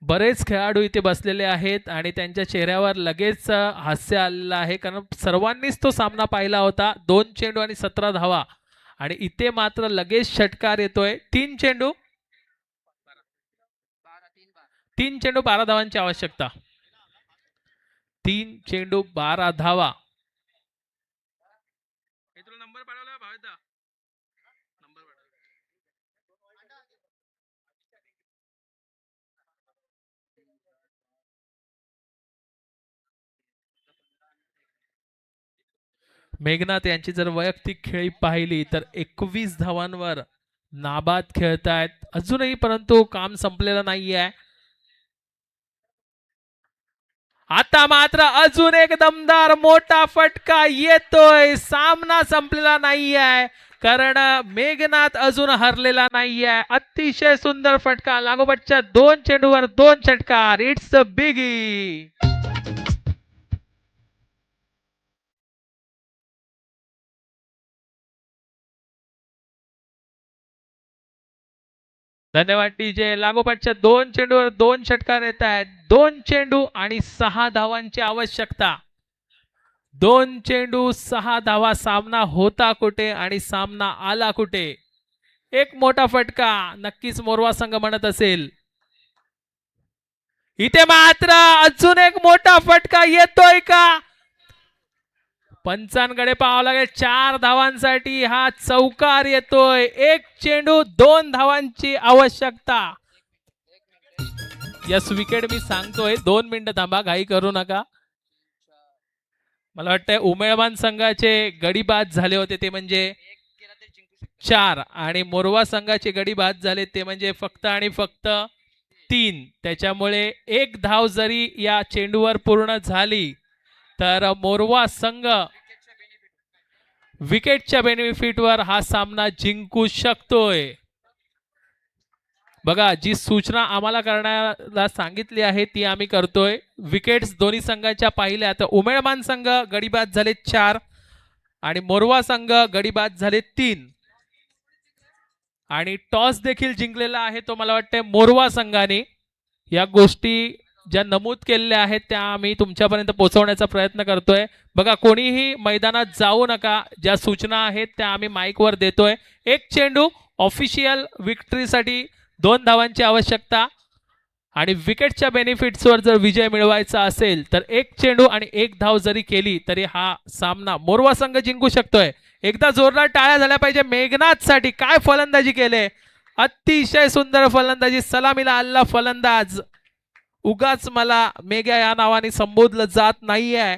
बरेच खेळाडू इथे बसलेले आहेत आणि त्यांच्या चेहऱ्यावर लगेच हास्य आलेलं आहे, कारण सर्वांनीच तो सामना पाहिला होता. 2 चेंडू आणि 17 धावा आणि इथे मात्र लगेच षटकार येतोय. 3 चेंडू 12 धावांची आवश्यकता. 3 चेंडू 12 धावा. नंबर पाठवला भावेदा. नंबर मेघनाथ यांची जर वैयक्तिक खेळी पाहिली तर 21 धावांवर नाबाद खेळतायत अजूनही, परंतु काम संपलेलं नाहीये. आता मात्र अजून एक दमदार मोठा फटका येतोय. सामना संपलेला नाहीये कारण मेघनाथ अजून हरलेला नाहीये. अतिशय सुंदर फटका, लागोपाठच्या 2 चेंडूवर 2 षटकार. It's a biggie. धन्यवाद डीजे. लागोपाठच्या 2 चेंडूवर 2 षटकार येत आहेत. 2 चेंडू आणि 6 धावांची आवश्यकता. 2 चेंडू 6 धावा. सामना होता कुठे आणि सामना आला कुठे. एक मोठा फटका नक्कीच मोरवा संघ म्हणत असेल. इथे मात्र अजून एक मोठा फटका येतोय का. पंचांकडे पाहावं लागेल. 4 धावांसाठी हा चौकार येतोय. 1 चेंडू 2 धावांची आवश्यकता. यस विकेट मी सांगतोय. 2 मिनिटं थांबा, घाई करू नका. मला वाटतंय उमेळवान संघाचे गडी बाद झाले होते ते म्हणजे 4 आणि मोरवा संघाचे गडी बाद झाले ते म्हणजे फक्त आणि फक्त 3. त्याच्यामुळे 1 धाव जरी या चेंडूवर पूर्ण झाली तर मोरवा संघ विकेटच्या बेनिफिटवर हा सामना जिंकू शकतोय. बघा, जी सूचना आम्हाला करण्याला सांगितली आहे ती आम्ही करतोय. विकेट्स दोन्ही संघाच्या पाहिल्या तर उमेळमान संघ गडीबाद झाले 4 आणि मोरवा संघ गडीबाद झाले 3 आणि टॉस देखील जिंकलेला आहे तो मला वाटतं मोरवा संघाने. या गोष्टी ज्या नमूद केलेल्या आहेत त्या आम्ही तुमच्यापर्यंत पोहोचवण्याचा प्रयत्न करतोय. बघा, कोणीही मैदानात जाऊ नका. ज्या सूचना आहेत त्या आम्ही माईकवर देतोय. 1 चेंडू ऑफिशियल विक्ट्रीसाठी 2 धावांची आवश्यकता आणि विकेटच्या बेनिफिट्सवर जर विजय मिळवायचा असेल तर 1 चेंडू आणि 1 धाव जरी केली तरी हा सामना मोरवा संघ जिंकू शकतोय. एकदा जोरदार टाळ्या झाल्या पाहिजे मेघनाथ साठी. काय फलंदाजी केले, अतिशय सुंदर फलंदाजी. सलामीला आलेला फलंदाज. उगाच मला मेघ्या या नावाने संबोधलं जात नाहीये.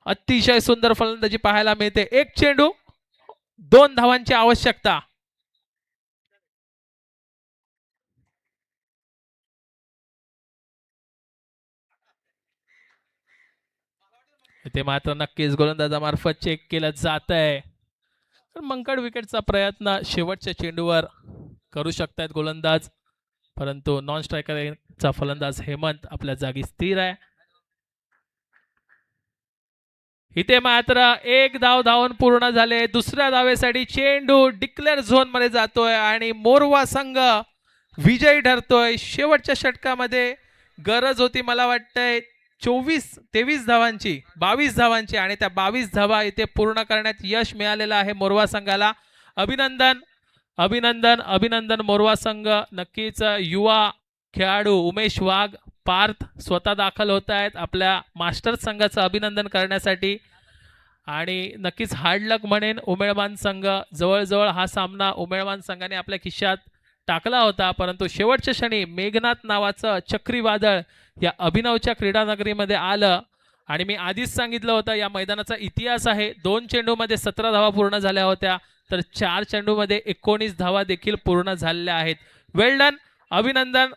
अतिशय सुंदर फलंदाजी पाहायला मिळते. 1 चेंडू 2 धावांची आवश्यकता. इथे मात्र नक्कीच गोलंदाजामार्फत चेक केलं जात आहे. तर मंकड विकेटचा प्रयत्न शेवटच्या चेंडूवर करू शकतात गोलंदाज, परंतु नॉन स्ट्रायकरचा फलंदाज हेमंत आपल्या जागी स्थिर आहे. इथे मात्र 1 धाव धावून पूर्ण झाले. दुसऱ्या धावेसाठी चेंडू डिक्लेअर झोन मध्ये जातोय आणि मोरवा संघ विजयी ठरतोय. शेवटच्या षटकामध्ये गरज होती मला वाटतंय 23 धावांची, 22 धावांची आणि त्या 22 धावा इथे पूर्ण करण्यात यश मिळालेलं आहे मोरवा संघाला. अभिनंदन अभिनंदन अभिनंदन मोरवा संघ. नक्कीच युवा खेळाडू उमेश वाघ पार्थ स्वतः दाखल होत आहेत आपल्या मास्टर संघाचं अभिनंदन करण्यासाठी आणि नक्कीच हार्ड लक म्हणेन उमेळमान संघ. जवळजवळ हा सामना उमेळमान संघाने आपल्या खिशात टाकला होता, परंतु शेवटच्या क्षणी मेघनाथ नावाचं चक्रीवादळ या अभिनवच्या क्रीडानगरीमध्ये आलं आणि मी आधीच सांगितलं होतं या मैदानाचा इतिहास आहे. 2 चेंडूमध्ये 17 धावा पूर्ण झाल्या होत्या तर 4 चेंडूमध्ये 19 धावा देखील पूर्ण झालेल्या आहेत. वेल डन, अभिनंदन